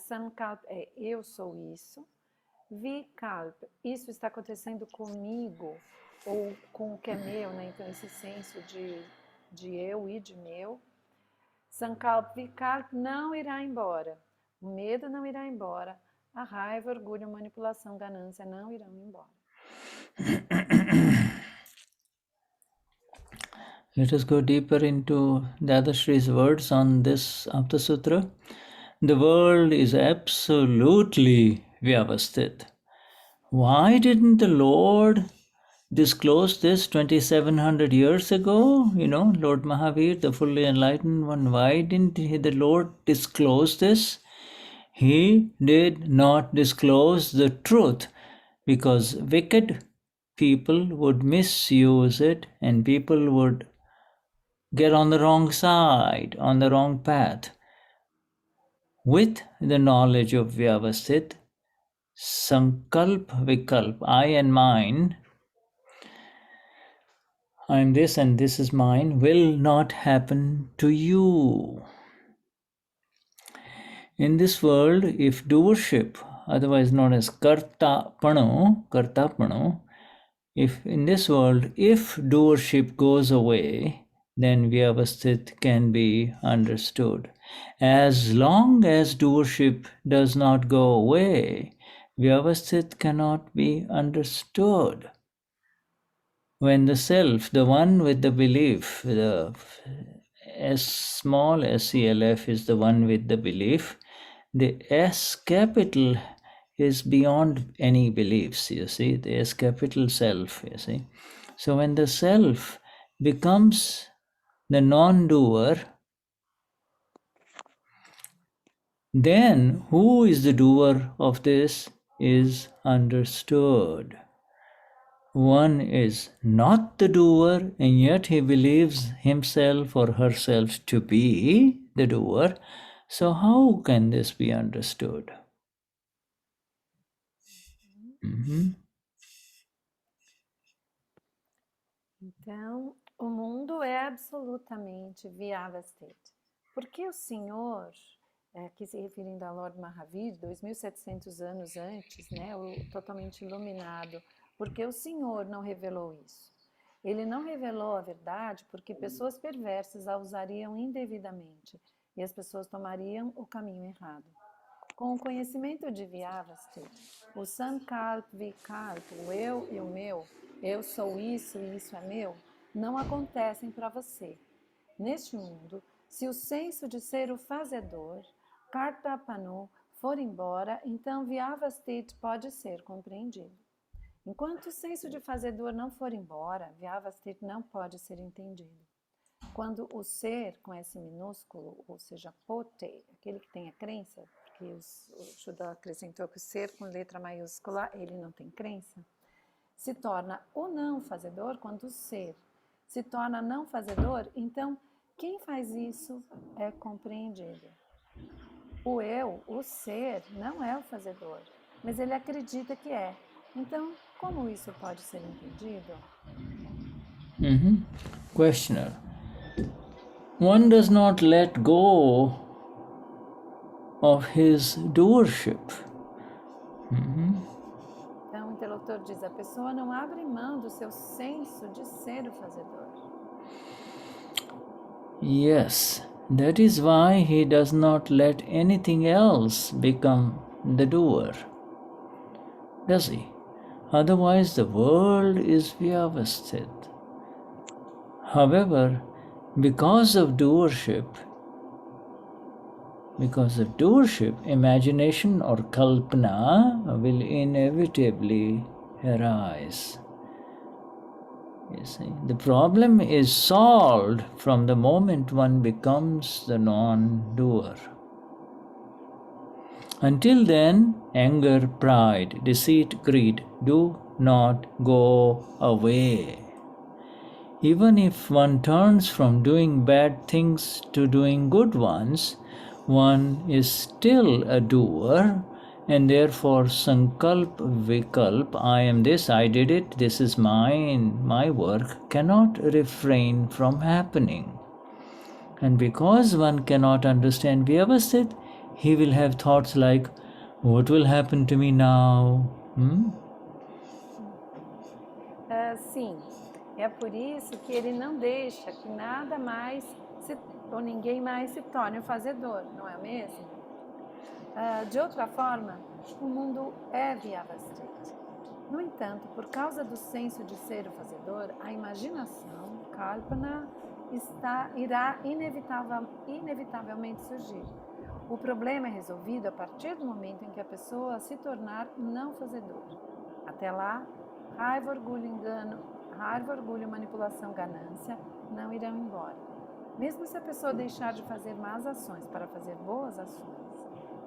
Sankalp é eu sou isso, Vikalp, isso está acontecendo comigo, ou com o que é meu, né? Então esse senso de eu e de meu. Sankalp Vikalp não irá embora, o medo não irá embora, a raiva, orgulho, manipulação, ganância não irão embora. Let us go deeper into Dadashri's words on this Aptasutra. The world is absolutely Vyavasthit. Why didn't the Lord disclose this 2700 years ago? Lord Mahavir, the fully enlightened one, why didn't the Lord disclose this? He did not disclose the truth because wicked people would misuse it and people would get on the wrong side, on the wrong path. With the knowledge of Vyavasthit, Sankalp Vikalp, I and mine, I am this and this is mine, will not happen to you. In this world, if doership, otherwise known as kartapano, if in this world, if doership goes away, then Vyavasthit can be understood. As long as doership does not go away, Vyavasthit cannot be understood. When the self, the one with the belief, the small SELF is the one with the belief, the S capital is beyond any beliefs, you see, the S capital self, you see. So when the self becomes the non-doer, then who is the doer of this is understood. One is not the doer, and yet he believes himself or herself to be the doer. So how can this be understood? Então, o mundo é absolutamente Vyavasthit. Porque o Senhor, aqui se referindo a Lord Mahavir, 2.700 anos antes, né, o totalmente iluminado, porque o Senhor não revelou isso. Ele não revelou a verdade porque pessoas perversas a usariam indevidamente e as pessoas tomariam o caminho errado. Com o conhecimento de Vyavasthit, o Sankalp Vikalp, o eu e o meu, eu sou isso e isso é meu, não acontecem para você. Neste mundo, se o senso de ser o fazedor, Kartapanu, for embora, então Vyavasthit pode ser compreendido. Enquanto o senso de fazedor não for embora, Vyavasthit não pode ser entendido. Quando o ser com S minúsculo, ou seja, pote, aquele que tem a crença, porque o Shuddha acrescentou que o ser com letra maiúscula, ele não tem crença, se torna o não fazedor. Quando o ser se torna não fazedor, então quem faz isso é compreendido. O eu, o ser, não é o fazedor, mas ele acredita que é. Então, como isso pode ser entendido? Questioner. One does not let go of his doership. Então, o interlocutor diz, a pessoa não abre mão do seu senso de ser o fazedor. Yes, that is why he does not let anything else become the doer. Does he? Otherwise the world is Vyavasthit. However, because of doership, imagination or kalpana will inevitably arise. You see, the problem is solved from the moment one becomes the non-doer. Until then, anger, pride, deceit, greed do not go away. Even if one turns from doing bad things to doing good ones, one is still a doer, and therefore sankalp vikalp, I am this, I did it, this is mine, my work, cannot refrain from happening. And because one cannot understand Vyavasthit, he will have thoughts like, what will happen to me now? Sim, é por isso que ele não deixa que nada mais ou ninguém mais se torne o fazedor, não é mesmo? De outra forma, o mundo é Vyavasthit. No entanto, por causa do senso de ser o fazedor, a imaginação, kalpana, irá inevitavelmente surgir. O problema é resolvido a partir do momento em que a pessoa se tornar não fazedor. Até lá, raiva, orgulho, engano, manipulação, ganância não irão embora. Mesmo se a pessoa deixar de fazer más ações para fazer boas ações,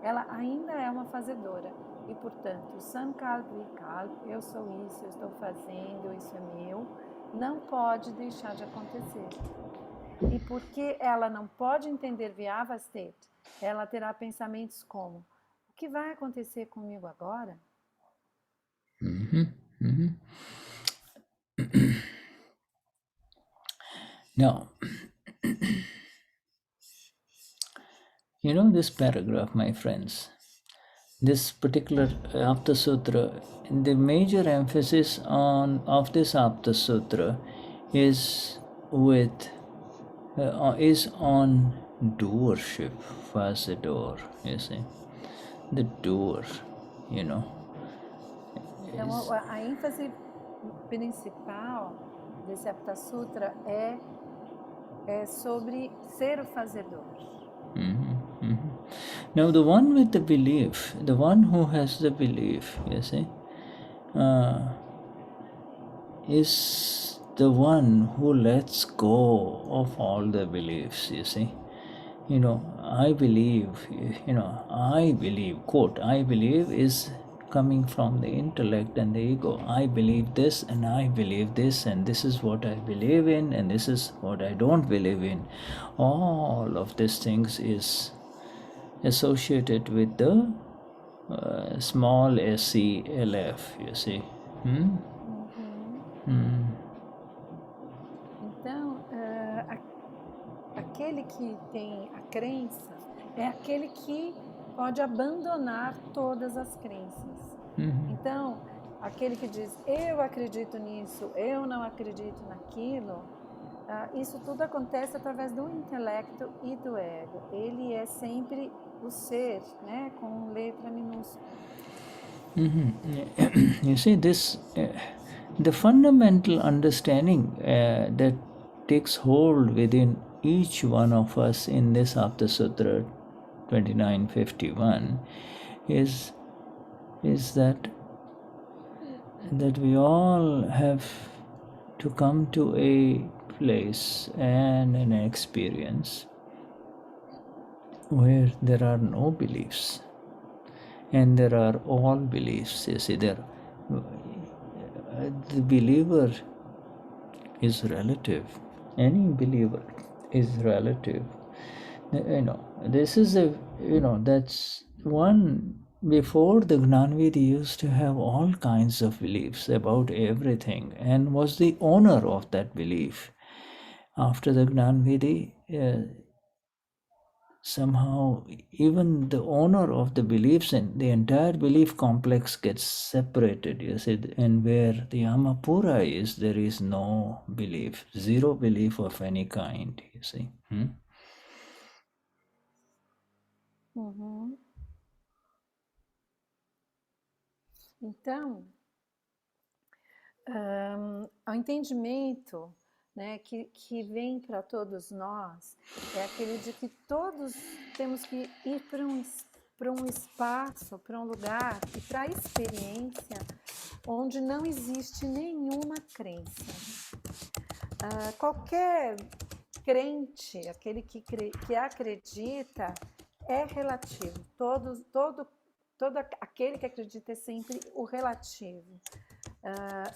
ela ainda é uma fazedora e, portanto, sankalp vikalp, eu sou isso, eu estou fazendo, isso é meu, não pode deixar de acontecer. E porque ela não pode entender Vyavasthit, ela terá pensamentos como: o que vai acontecer comigo agora? Now, you know this paragraph, my friends. This particular Aptasutra, the major emphasis of this Aptasutra is is on doership, passado, you see, the doer, you know. Então, a ênfase principal desse Aptasutra é sobre ser o fazedor. Now, the one with the belief, the one who has the belief, you see, is the one who lets go of all the beliefs, you see. You know, I believe, quote, I believe is coming from the intellect and the ego. I believe this and I believe this and this is what I believe in and this is what I don't believe in. All of these things is associated with the small SELF, you see. Então, aquele que tem a crença é aquele que pode abandonar todas as crenças. Então, aquele que diz, eu acredito nisso, eu não acredito naquilo, isso tudo acontece através do intelecto e do ego. Ele é sempre o ser, né, com letra minúscula. You see, this the fundamental understanding that takes hold within each one of us in this Aptasutra 2951 is that we all have to come to a place and an experience where there are no beliefs and there are all beliefs. You see, the believer is relative. Any believer is relative. You know, this is that's one. Before the Gnanvidi used to have all kinds of beliefs about everything and was the owner of that belief. After the Gnanvidi, somehow even the owner of the beliefs and the entire belief complex gets separated, you see, and where the Amapura is, there is no belief, zero belief of any kind, you see. Então, o entendimento, né, que vem para todos nós é aquele de que todos temos que ir para um espaço, para um lugar e para a experiência onde não existe nenhuma crença. Qualquer crente, aquele que acredita, é relativo. Todo aquele que acredita é sempre o relativo.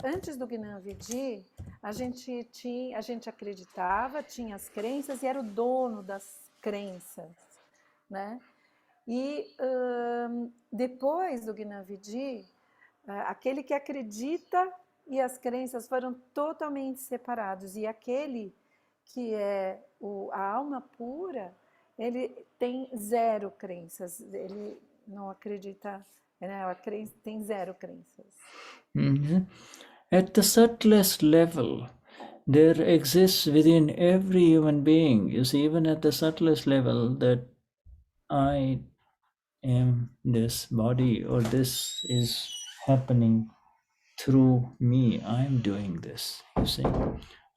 Antes do Gnanvidi, a gente acreditava, tinha as crenças e era o dono das crenças, né? E depois do Gnanvidi, aquele que acredita e as crenças foram totalmente separados. E aquele que é a alma pura, ele tem zero crenças, ele não acredita, né? Tem zero crenças. At the subtlest level, there exists within every human being, you see, even at the subtlest level, that I am this body, or this is happening through me. I am doing this, you see.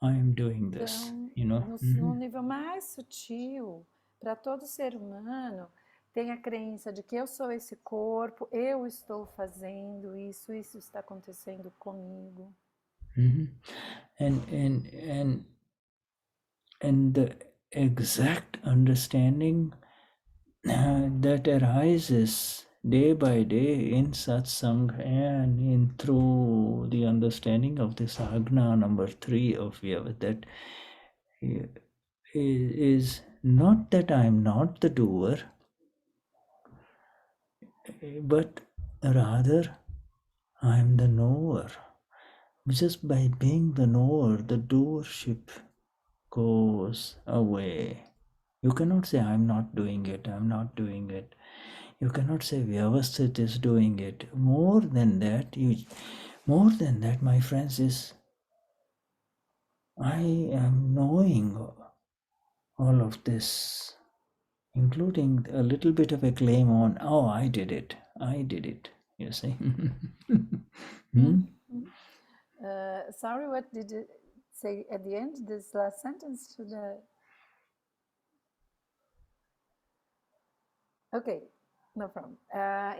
I am doing this, you know. No nível mais sutil, para todo ser humano, tem a crença de que eu sou esse corpo, eu estou fazendo isso está acontecendo comigo. And the exact understanding that arises day by day in satsang and through the understanding of this Agna number 3 of Vyavasthit, that is not that I am not the doer, but rather I am the knower. Just by being the knower, the doership goes away. You cannot say, I'm not doing it, I'm not doing it. You cannot say Vyavasthit is doing it. More than that, my friends, is I am knowing all of this, including a little bit of a claim on, oh, I did it, you see. Sorry, what did you say at the end, this last sentence? Ok, no problem.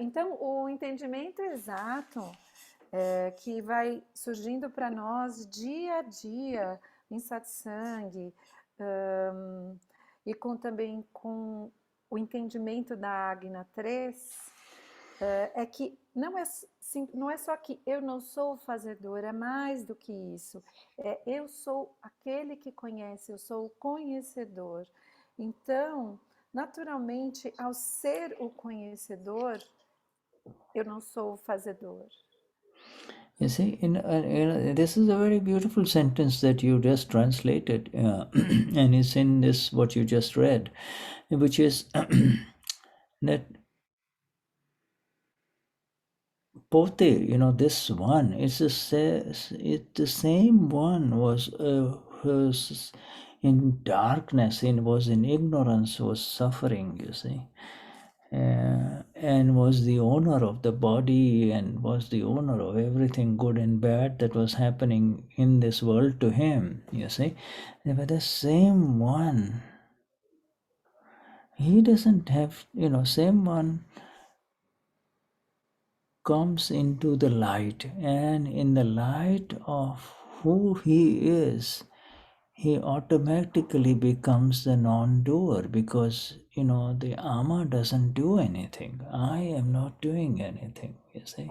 Então, o entendimento exato que vai surgindo para nós dia a dia, em satsang, e também com o entendimento da Agna 3, é que não é só que eu não sou o fazedor, é mais do que isso. Eu sou aquele que conhece, eu sou o conhecedor. Então, naturalmente, ao ser o conhecedor, eu não sou o fazedor. You see, this is a very beautiful sentence that you just translated, and it's in this what you just read, which is that Pote, this one, it's the same one was in darkness, was in ignorance, was suffering, you see. And was the owner of the body and was the owner of everything good and bad that was happening in this world to him, you see. But the same one, he doesn't have, same one comes into the light, and in the light of who he is, he automatically becomes the non-doer, because the Ama doesn't do anything. I am not doing anything, you see.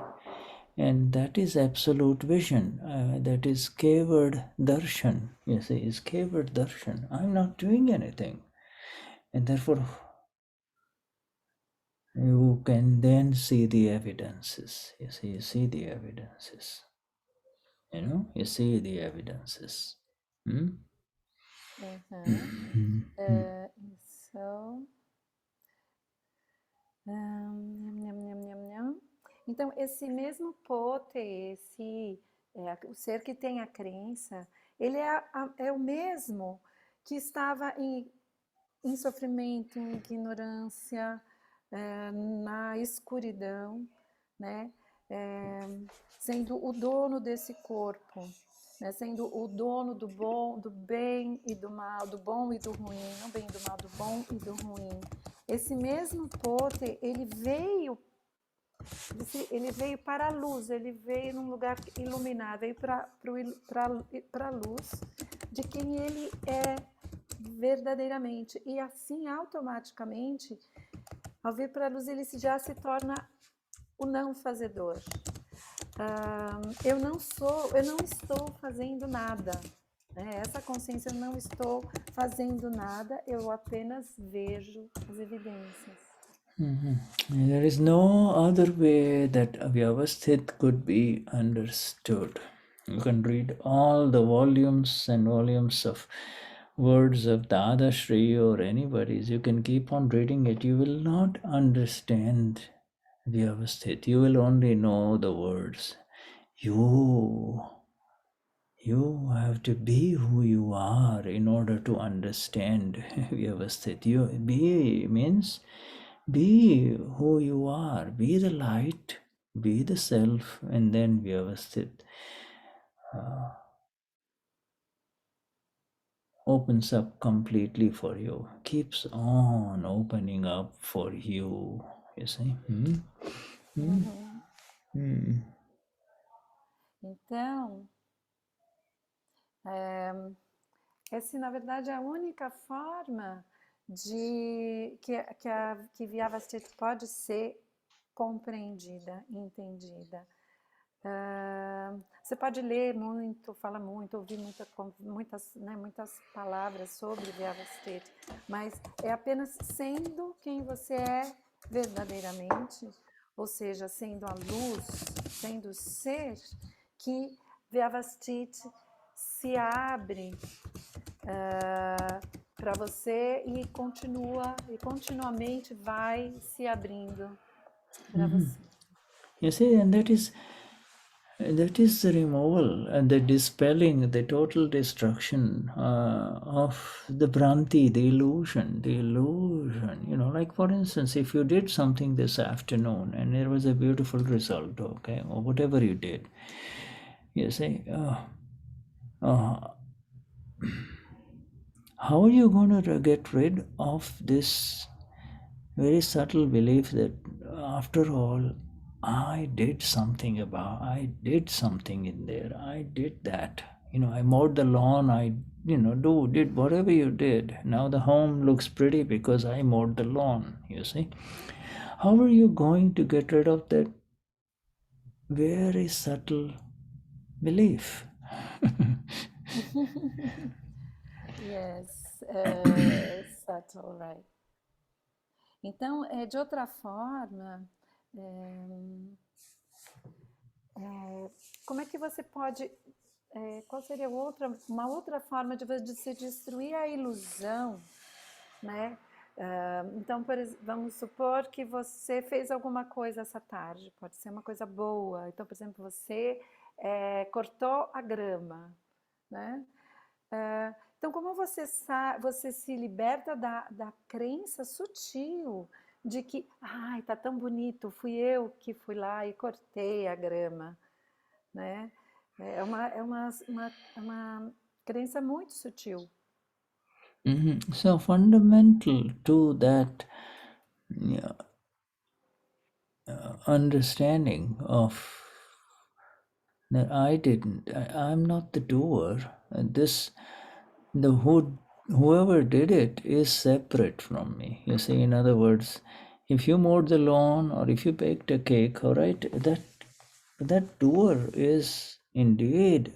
And that is absolute vision. That is Kevad Darshan, you see, is Kevad Darshan. I'm not doing anything. And therefore, you can then see the evidences. You see the evidences. You see the evidences. Então, esse mesmo pote, o ser que tem a crença, ele é o mesmo que estava em sofrimento, em ignorância, na escuridão, né? Sendo o dono desse corpo, né? Sendo o dono do bom, do bem e do mal, do bom e do ruim, não bem do mal, do bom e do ruim. Esse mesmo pote, ele veio para a luz, ele veio num lugar iluminado, veio para a luz de quem ele é verdadeiramente, e assim automaticamente, ao vir para a luz, ele já se torna o não fazedor. Eu não estou fazendo nada, né? Essa consciência, eu não estou fazendo nada, eu apenas vejo as evidências. There is no other way that Vyavasthit could be understood. You can read all the volumes and volumes of words of Dadashri or anybody's. You can keep on reading it. You will not understand Vyavasthit. You will only know the words. You have to be who you are in order to understand Vyavasthit. Be means be who you are. Be the light, be the self, and then Vyavasthit opens up completely for you, keeps on opening up for you, you see. Então, essa, na verdade, é a única forma que Vyavasthit pode ser compreendida, entendida. Você pode ler muito, falar muito, ouvir muitas palavras sobre Vyavasthit, mas é apenas sendo quem você é verdadeiramente, ou seja, sendo a luz, sendo o ser, que Vyavasthit se abre para você e continuamente vai se abrindo para você. You see, and that is the removal and the dispelling, the total destruction of the Bhranti, the illusion. You know, like for instance, if you did something this afternoon and there was a beautiful result, okay, or whatever you did, you say, how are you going to get rid of this very subtle belief that after all, I did something in there, I did that. You know, I mowed the lawn, I, did whatever you did. Now the home looks pretty because I mowed the lawn, you see. How are you going to get rid of that very subtle belief? Yes, subtle, right. Então, de outra forma, como é que você pode... qual seria uma outra forma de se destruir a ilusão, né? Então, vamos supor que você fez alguma coisa essa tarde, pode ser uma coisa boa. Então, por exemplo, você cortou a grama, né? Então, como você se liberta da crença sutil de que, ai, tá tão bonito, fui eu que fui lá e cortei a grama, né? É uma crença muito sutil. So fundamental to that understanding of that I'm not the doer. Whoever did it is separate from me. You see, in other words, if you mowed the lawn or if you baked a cake, all right, that doer is indeed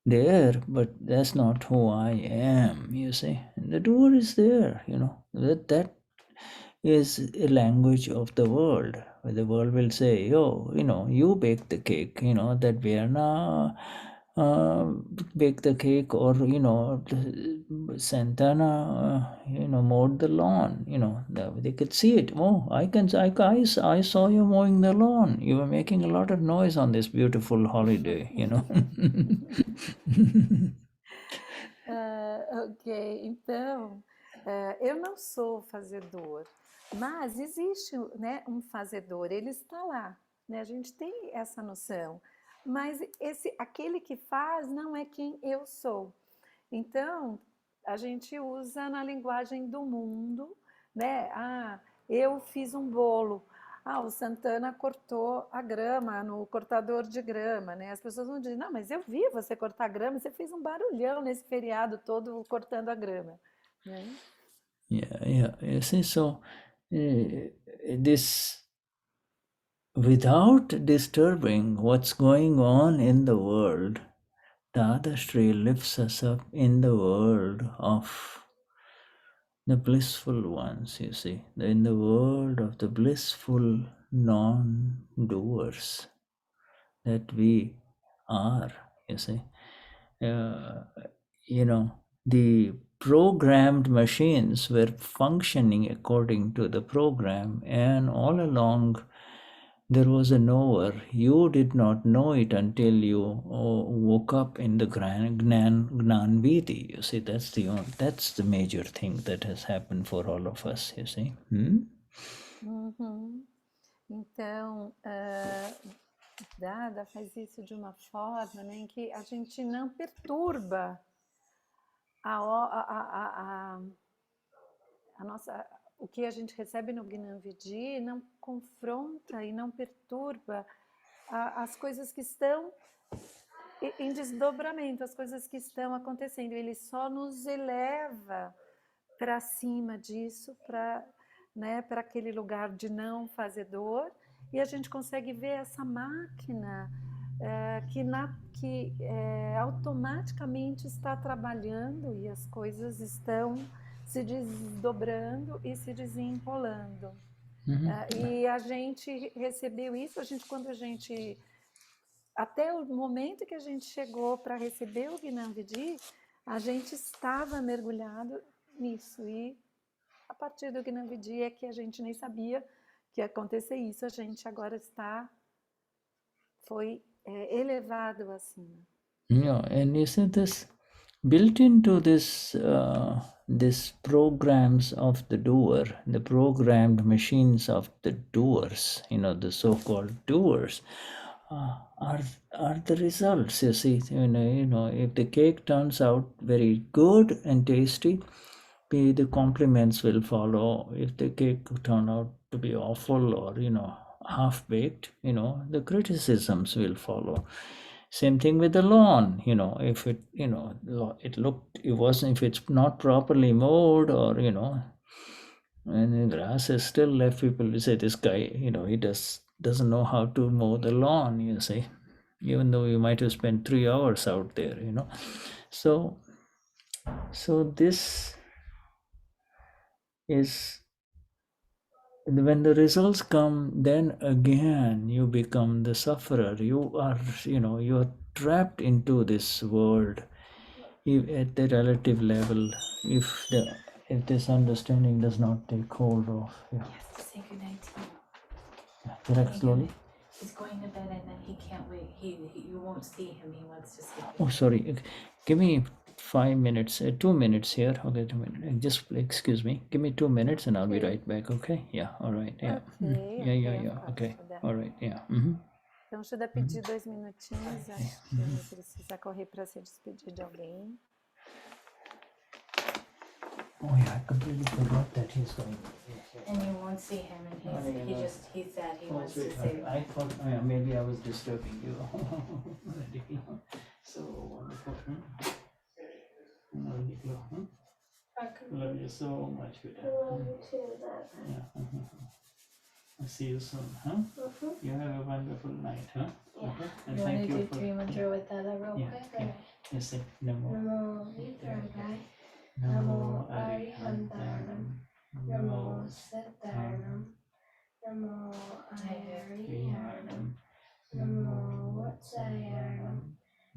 there, but that's not who I am, you see. The doer is there, that is a language of the world, where the world will say, you bake the cake, that Vienna bake the cake, or Santana mowed the lawn. They could see it. Oh, I saw you mowing the lawn. You were making a lot of noise on this beautiful holiday. Ok, então eu não sou fazedor, mas existe, né, um fazedor, ele está lá, né? A gente tem essa noção, mas aquele que faz não é quem eu sou. Então, a gente usa na linguagem do mundo, né? Eu fiz um bolo. O Santana cortou a grama no cortador de grama, né? As pessoas vão dizer, não, mas eu vi você cortar grama, você fez um barulhão nesse feriado todo cortando a grama, né? Yeah. You see, so this, without disturbing what's going on in the world, Dadashri lifts us up in the world of the blissful ones, you see, in the world of the blissful non-doers that we are, you see. The programmed machines were functioning according to the program, and all along there was a knower. You did not know it until you woke up in the Gnani. You see, that's the major thing that has happened for all of us, you see. Então, Dada faz isso de uma forma, né, em que a gente não perturba o que a gente recebe no Gnani, não confronta e não perturba as coisas que estão em desdobramento, as coisas que estão acontecendo. Ele só nos eleva para cima disso, para aquele lugar de não fazedor, e a gente consegue ver essa máquina que automaticamente está trabalhando e as coisas estão se desdobrando e se desenrolando. E a gente recebeu isso, até o momento que a gente chegou para receber o Gnani, a gente estava mergulhado nisso e a partir do Gnani é que a gente nem sabia que ia acontecer isso, a gente agora foi elevado acima. Yeah, and isn't this built into this programs of the doer, the programmed machines of the doers, the so-called doers, are the results. You see, if the cake turns out very good and tasty, the compliments will follow. If the cake turn out to be awful or half baked, the criticisms will follow. Same thing with the lawn. If it if it's not properly mowed, or and the grass is still left, people will say this guy, he doesn't know how to mow the lawn. You see, even though you might have spent 3 hours out there. So this is, when the results come, then again you become the sufferer. You are trapped into this world. If at the relative level, if this understanding does not take hold of, He has to say goodnight to you. Yeah, correct slowly. He's going to bed and then he can't wait. You won't see him. He wants to sleep. Oh, sorry. Give me 5 minutes, 2 minutes here. Okay, 2 minutes. Just excuse me. Give me 2 minutes and I'll be right back. Okay? Yeah. All right. Yeah. Yeah. Okay. All right. Yeah. Então, o Shuddha pediu 2 minutinhos, acho que ele precisa correr para se despedir de alguém. Oh yeah, I completely forgot that he's going. And you won't see him, and he said he wants to say. I thought maybe I was disturbing you. So wonderful. Love you so much, Vida. Love you too, Dad. Yeah. I'll see you soon, huh? You have a wonderful night, huh? Yeah. Okay. And You want thank to you do for. Three mantra with Ella real quick? Yeah. Yes, sir. Namo. Namo Vitargai. Namo Arihantaram. Namo Sitaranam. Namo Arihanam. Namo Vatsayaranam.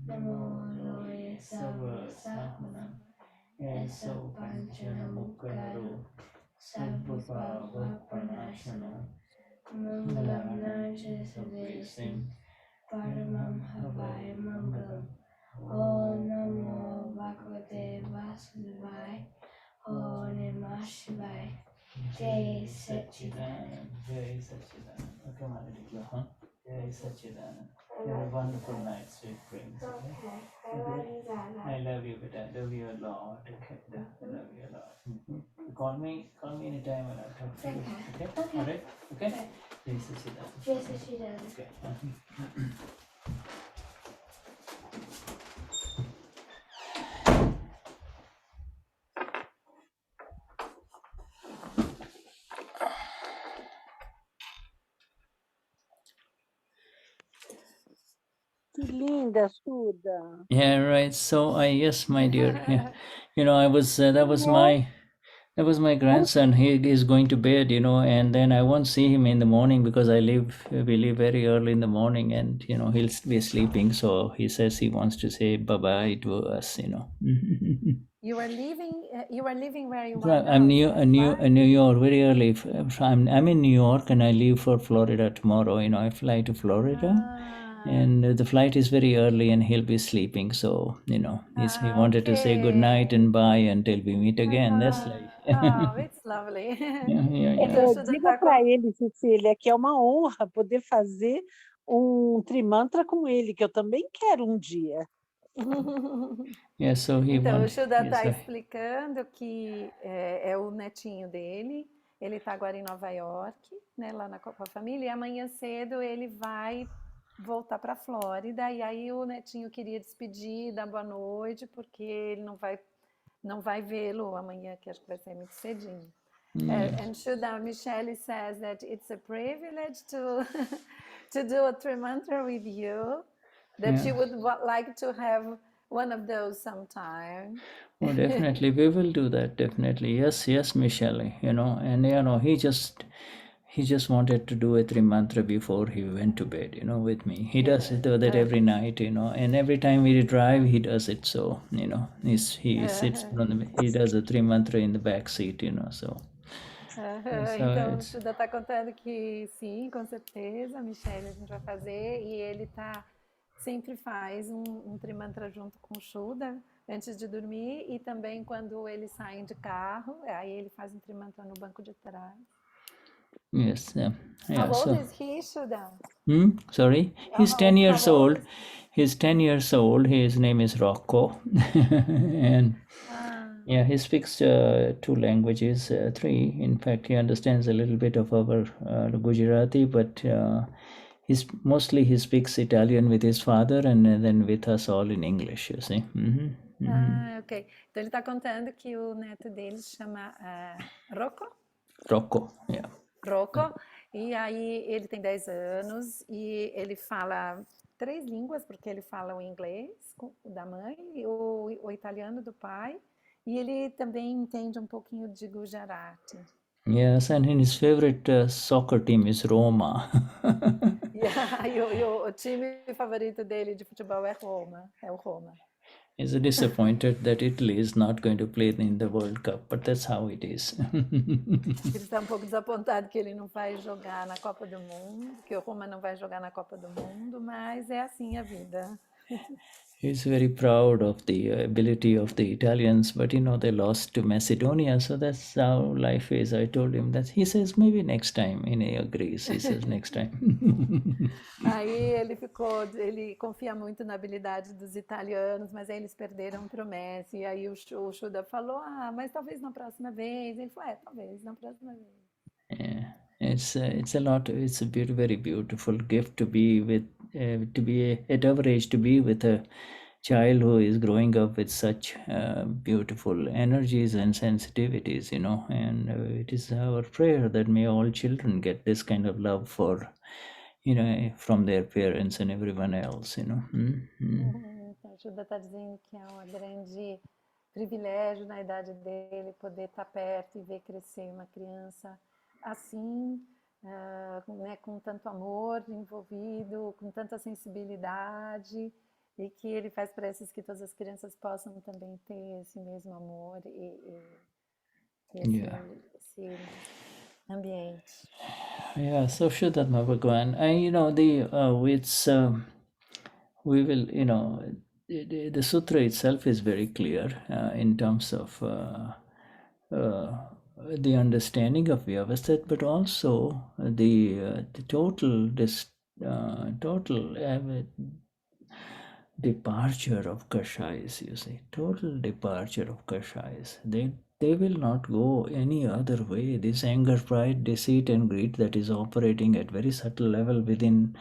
Namo Loye Savasahanam. Esa Panchanamukaro. Sabhava Pranashanam. Mangalam Najasavesim. Paramam Havaya Mangalam. Om Namo Bhagavate Vasudevaya. Om Namah Shivaya. Jai Satchidanand. Jai Satchidanand. Come on, little girl, huh? Jai Satchidanand. You have a wonderful night, sweet dreams. Okay, I love you, Dada. I love you, but I love you a lot. Okay, I love you a lot. Call me anytime when I talk to you. Okay? All right? Okay? Jai Satchidanand. Jai Satchidanand. Okay. Que linda, Shuddha. Yeah, right. So yes, my dear. Yeah, I was that was my grandson. He is going to bed, and then I won't see him in the morning because we leave very early in the morning, and he'll be sleeping. So he says he wants to say bye bye to us. You are leaving where you Well, are I'm now. New York very early. I'm in New York and I leave for Florida tomorrow. I fly to Florida. And the flight is very early and he'll be sleeping. So, he wanted to say good night and bye until we meet again. That's life. Oh, it's lovely. Yeah. Diga para ele, Cecília, que é uma honra poder fazer trimantra com ele, que eu também quero dia. Yeah, so então, o Shuddha está explicando que é o netinho dele, ele está agora em Nova York, né, lá com a família, e amanhã cedo ele vai voltar para a Flórida, e aí o netinho queria despedir, dar boa noite, porque ele não vai vê-lo amanhã, que acho que vai ser muito cedinho. And Shuddha, Michelle says that it's a privilege to do a trimantra with you, that she would like to have one of those sometime. Oh, definitely, we will do that. Definitely, yes, Michelle. And he just wanted to do a Trimantra before he went to bed, with me. He does that every night, and every time we drive, he does it. So, he sits he does a Trimantra in the back seat, so. Então, o Shuddha está contando que sim, com certeza, Michelle, a gente vai fazer, e ele sempre faz um Trimantra junto com o Shuddha antes de dormir, e também quando eles saem de carro, aí ele faz um Trimantra no banco de trás. Yes. How old is he, Shuddha? Sorry? He's 10 years old. He's 10 years old. His name is Rocco. And yeah, he speaks 2 languages, 3. In fact, he understands a little bit of our Gujarati, but he speaks Italian with his father and then with us all in English, you see. Ok. Então ele está contando que o neto dele se chama Rocco? Rocco, yeah. Rocco, e aí ele tem 10 anos e ele fala 3 línguas, porque ele fala o inglês da mãe, o italiano do pai, e ele também entende um pouquinho de Gujarati. Yes, and his favorite soccer team is Roma. E o time favorito dele de futebol é o Roma. He's disappointed that Italy is not going to play in the World Cup, but that's how it is. Ele está um pouco desapontado que ele não vai jogar na Copa do Mundo, que o Roma não vai jogar na Copa do Mundo, mas é assim a vida. He's very proud of the ability of the Italians, but they lost to Macedonia, so that's how life is. I told him that. He says maybe next time, and he agrees. He says next time. Aí ele confia muito na habilidade dos italianos, mas aí eles perderam para o Messi. E aí o Shuddha falou, mas talvez na próxima vez. Ele falou, talvez na próxima vez. Yeah, it's a very beautiful gift to be with, at our age, to be with a child who is growing up with such beautiful energies and sensitivities, and it is our prayer that may all children get this kind of love for, from their parents and everyone else, Então, o Shuddha está dizendo que é um grande privilégio na idade dele poder estar perto e ver crescer uma criança assim, com tanto amor envolvido, com tanta sensibilidade, e que ele faz preces que todas as crianças possam também ter esse mesmo amor e esse ambiente. Yeah, so Vishuddhatma Bhagavan, we will, the sutra itself is very clear in terms of the understanding of Vyavasthit, but also the total departure of Kashais, you see, total departure of Kashais. They will not go any other way. This anger, pride, deceit, and greed that is operating at very subtle level within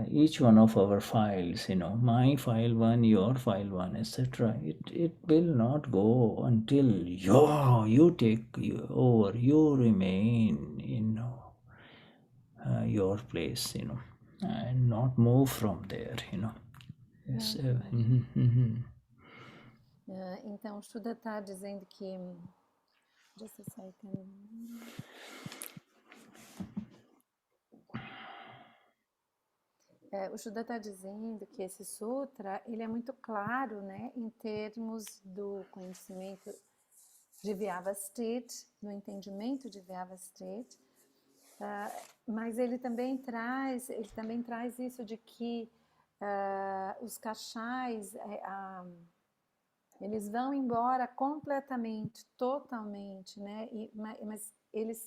each one of our files, my file 1, your file 1, etc. It will not go until you take over, you remain in your place, and not move from there, Yes. Então, o Shuddha está dizendo que... Just a second. O Shuddha está dizendo que esse sutra ele é muito claro, né, em termos do conhecimento de Vyavasthit, no entendimento de Vyavasthit, mas ele também traz isso de que os kashais eles vão embora completamente, totalmente, né? Mas eles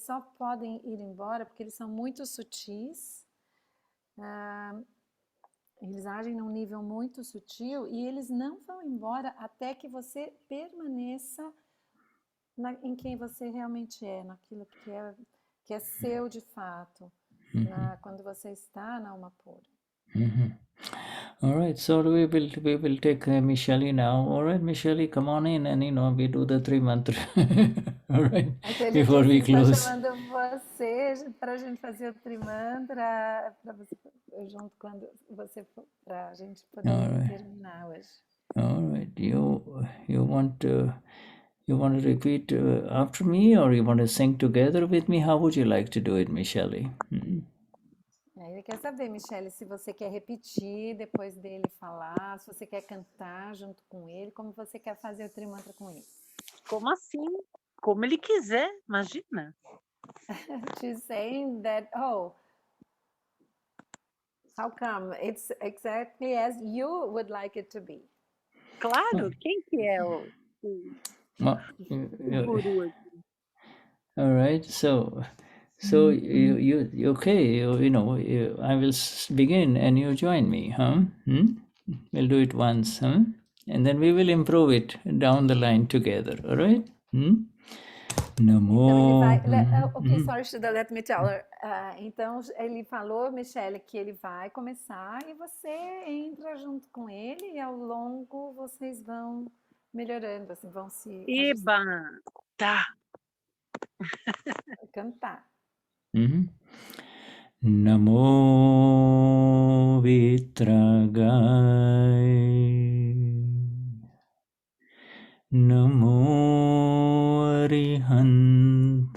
só podem ir embora porque eles são muito sutis, eles agem num nível muito sutil e eles não vão embora até que você permaneça em quem você realmente é, naquilo que é seu de fato, quando você está na alma pura. All right, so we will take Michelle now. All right, Michelle, come on in and we do the 3 mantra. All right, before we close. Está chamando você para a gente fazer o Trimantra, junto quando você for, para a gente poder terminar hoje. All right, you want You want to repeat after me, or you want to sing together with me? How would you like to do it, Michelle? Ele quer saber, Michele, se você quer repetir depois dele falar, se você quer cantar junto com ele, como você quer fazer o trimantra com ele. Como assim? Como ele quiser, imagina. She's saying that, oh, how come? It's exactly as you would like it to be. Claro, quem que é o guru aqui? All right, so you okay? I will begin and you join me, huh? We'll do it once, huh? And then we will improve it down the line together. All right? Namo. Então ele vai. Okay, sorry, Shuddha, let me tell her. Então ele falou, Michele, que ele vai começar e você entra junto com ele e ao longo vocês vão melhorando, assim, vão se Eba, tá. cantar. Namo Vitragai. Namo Arihantanam.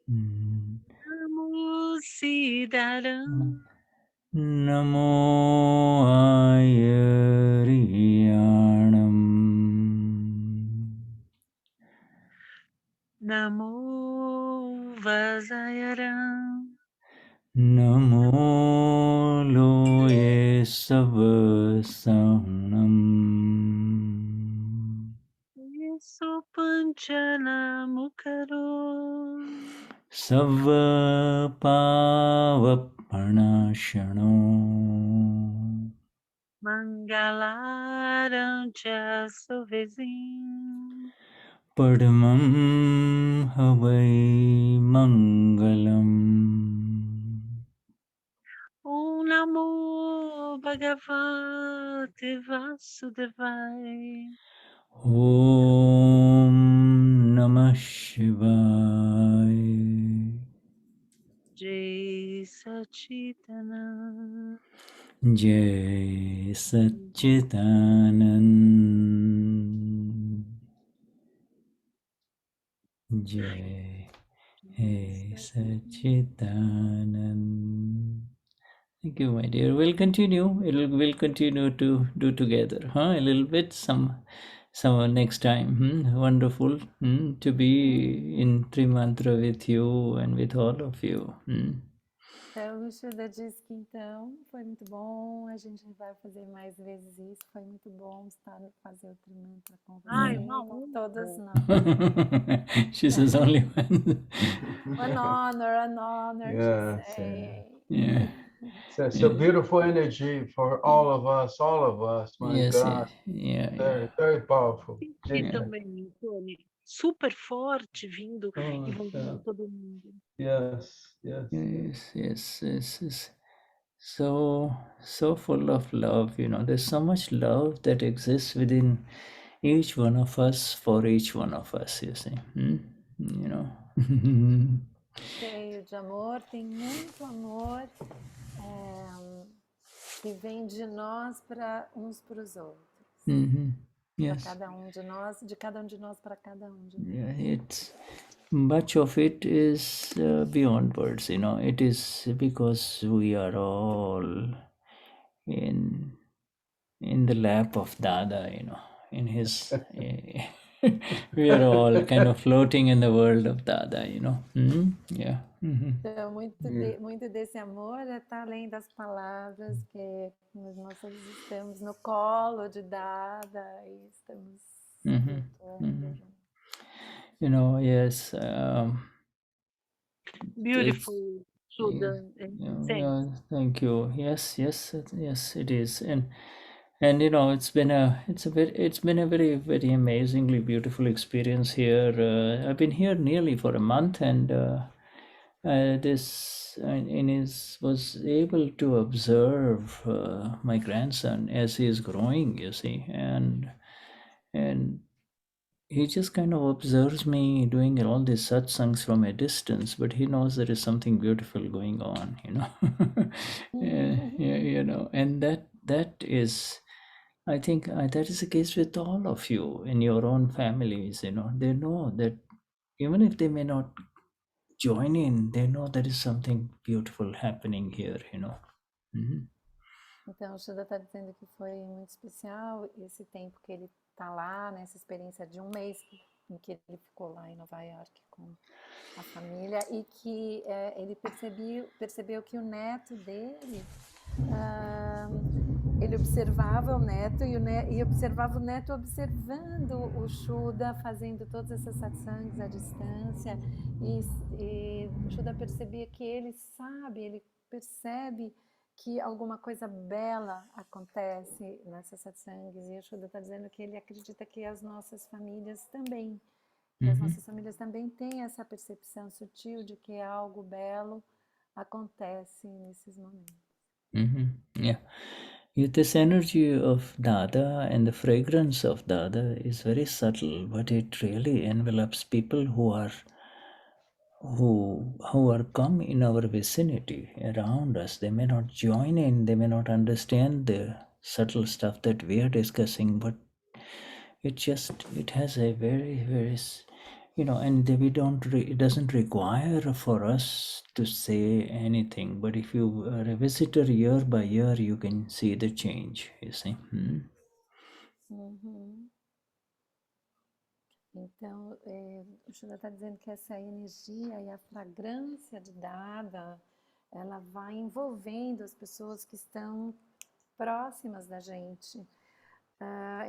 Namo Siddharam. Namo Ayariyanam. Namo Vasayaram. Namo Loye Savasanam. Yesu Panchana Mukaro. Sava Pavapanashano. Mangalaram cha Suvezim. Padmam Havai Mangalam. Om Namo Bhagavate Vasudevaya. Om Namah Shivaya. Jai Sachitanand. Jai Satchitanand. Jai Satchitanand. Thank you, my dear. We'll continue. We'll continue to do together, a little bit. Some next time. Wonderful to be in Trimantra with you and with all of you. Então, o Shuddha diz que então foi muito bom, a gente vai fazer mais vezes isso, foi muito bom fazer o trimantra com você, Ai, com todos nós. She says only one. An honor, Yes, she's saying. Yeah. It's a beautiful energy for all of us, my Yes, God. yeah. Very, very powerful. Senti também, Tony, super forte vindo, envolvendo todo mundo. Yes. So full of love, there's so much love that exists within each one of us, for each one of us, you see. Cheio de amor, tem muito amor que vem de nós para uns para os outros. Yes. Para cada um de nós, de cada um de nós para cada um de nós. Yeah, much of it is beyond words, it is because we are all in the lap of Dada, in his we are all kind of floating in the world of Dada, yeah. Então, muito desse amor está além das palavras, que nós estamos no colo de Dada e estamos flutuando. Yes. Beautiful, Shuddha. Thank you. Yes, it is, and it's been a very, very amazingly beautiful experience here. I've been here nearly for a month, and was able to observe my grandson as he is growing, you see, and he just kind of observes me doing all these satsangs from a distance, but he knows there is something beautiful going on, and that is, I think that is the case with all of you in your own families. They know that even if they may not join in, they know there is something beautiful happening here. Mhm. Então, o Shuddha está dizendo que foi muito especial esse tempo que ele está lá, nessa experiência de um mês em que ele ficou lá em Nova York com a família, e que ele percebeu que o neto dele, ele observava o neto e observava o neto observando o Shuddha fazendo todas essas satsangs à distância, e o Shuddha percebia que ele percebe que alguma coisa bela acontece nessas satsangs, e o Shuddha está dizendo que ele acredita que as nossas famílias também, as nossas famílias também têm essa percepção sutil de que algo belo acontece nesses momentos. Yeah. This energy of Dada and the fragrance of Dada is very subtle, but it really envelops people who are come in our vicinity around us. They may not join in, they may not understand the subtle stuff that we are discussing, but it has a very, very, and it doesn't require for us to say anything, but if you are a visitor year by year, you can see the change, you see. Então, o Shuddha está dizendo que essa energia e a fragrância de Dada, ela vai envolvendo as pessoas que estão próximas da gente.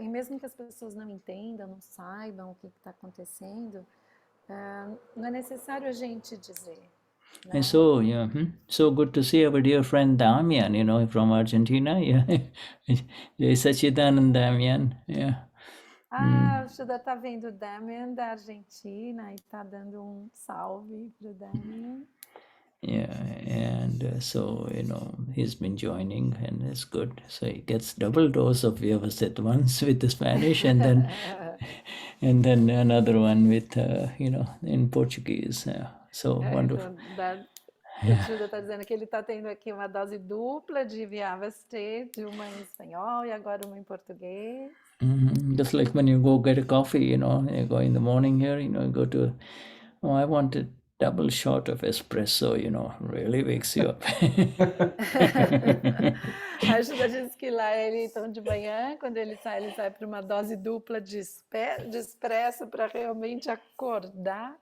E mesmo que as pessoas não entendam, não saibam o que está acontecendo, não é necessário a gente dizer. And so, so good to see our dear friend Damian, from Argentina. Yeah. Jai Sachidanand Damian. Yeah. O Shuddha está vendo o Damian da Argentina e está dando salve para o Damian. Yeah, and so, he's been joining, and it's good. So he gets double dose of Vyavasthit, once with the Spanish, and then and then another one with, in Portuguese. So wonderful. O Shuddha está dizendo que ele está tendo aqui uma dose dupla de Vyavasthit, uma em espanhol e agora uma em português. Just like when you go get a coffee, you go in the morning here, go to, I want a double shot of espresso, really wakes you up. A Shuddha diz que lá então de manhã, quando ele sai para uma dose dupla de espresso para realmente acordar.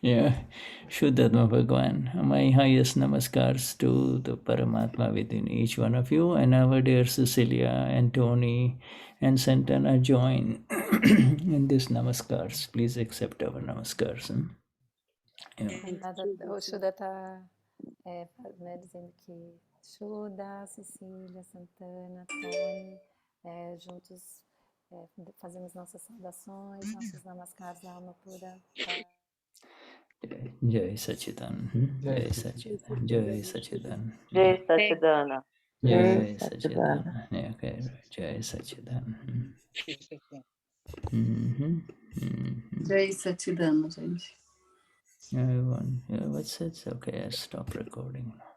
Yeah, Shuddhatma Bhagwan. My highest namaskars to the Paramatma within each one of you, and our dear Cecilia and Tony and Santana join in this namaskars. Please accept our namaskars. O Shuddha está dizendo que Shuddha, Cecilia, Santana, Tony, juntos fazemos nossas saudações, nossos namaskars à alma pura. Jai Sachidan. Jai Sachidan. Jai Sachidan. Jai Satchidana. Jai Sachidan. Okay, Jai Sachidan. Jai Satchidana, gente. Everyone, what's it? Okay, I stop recording now.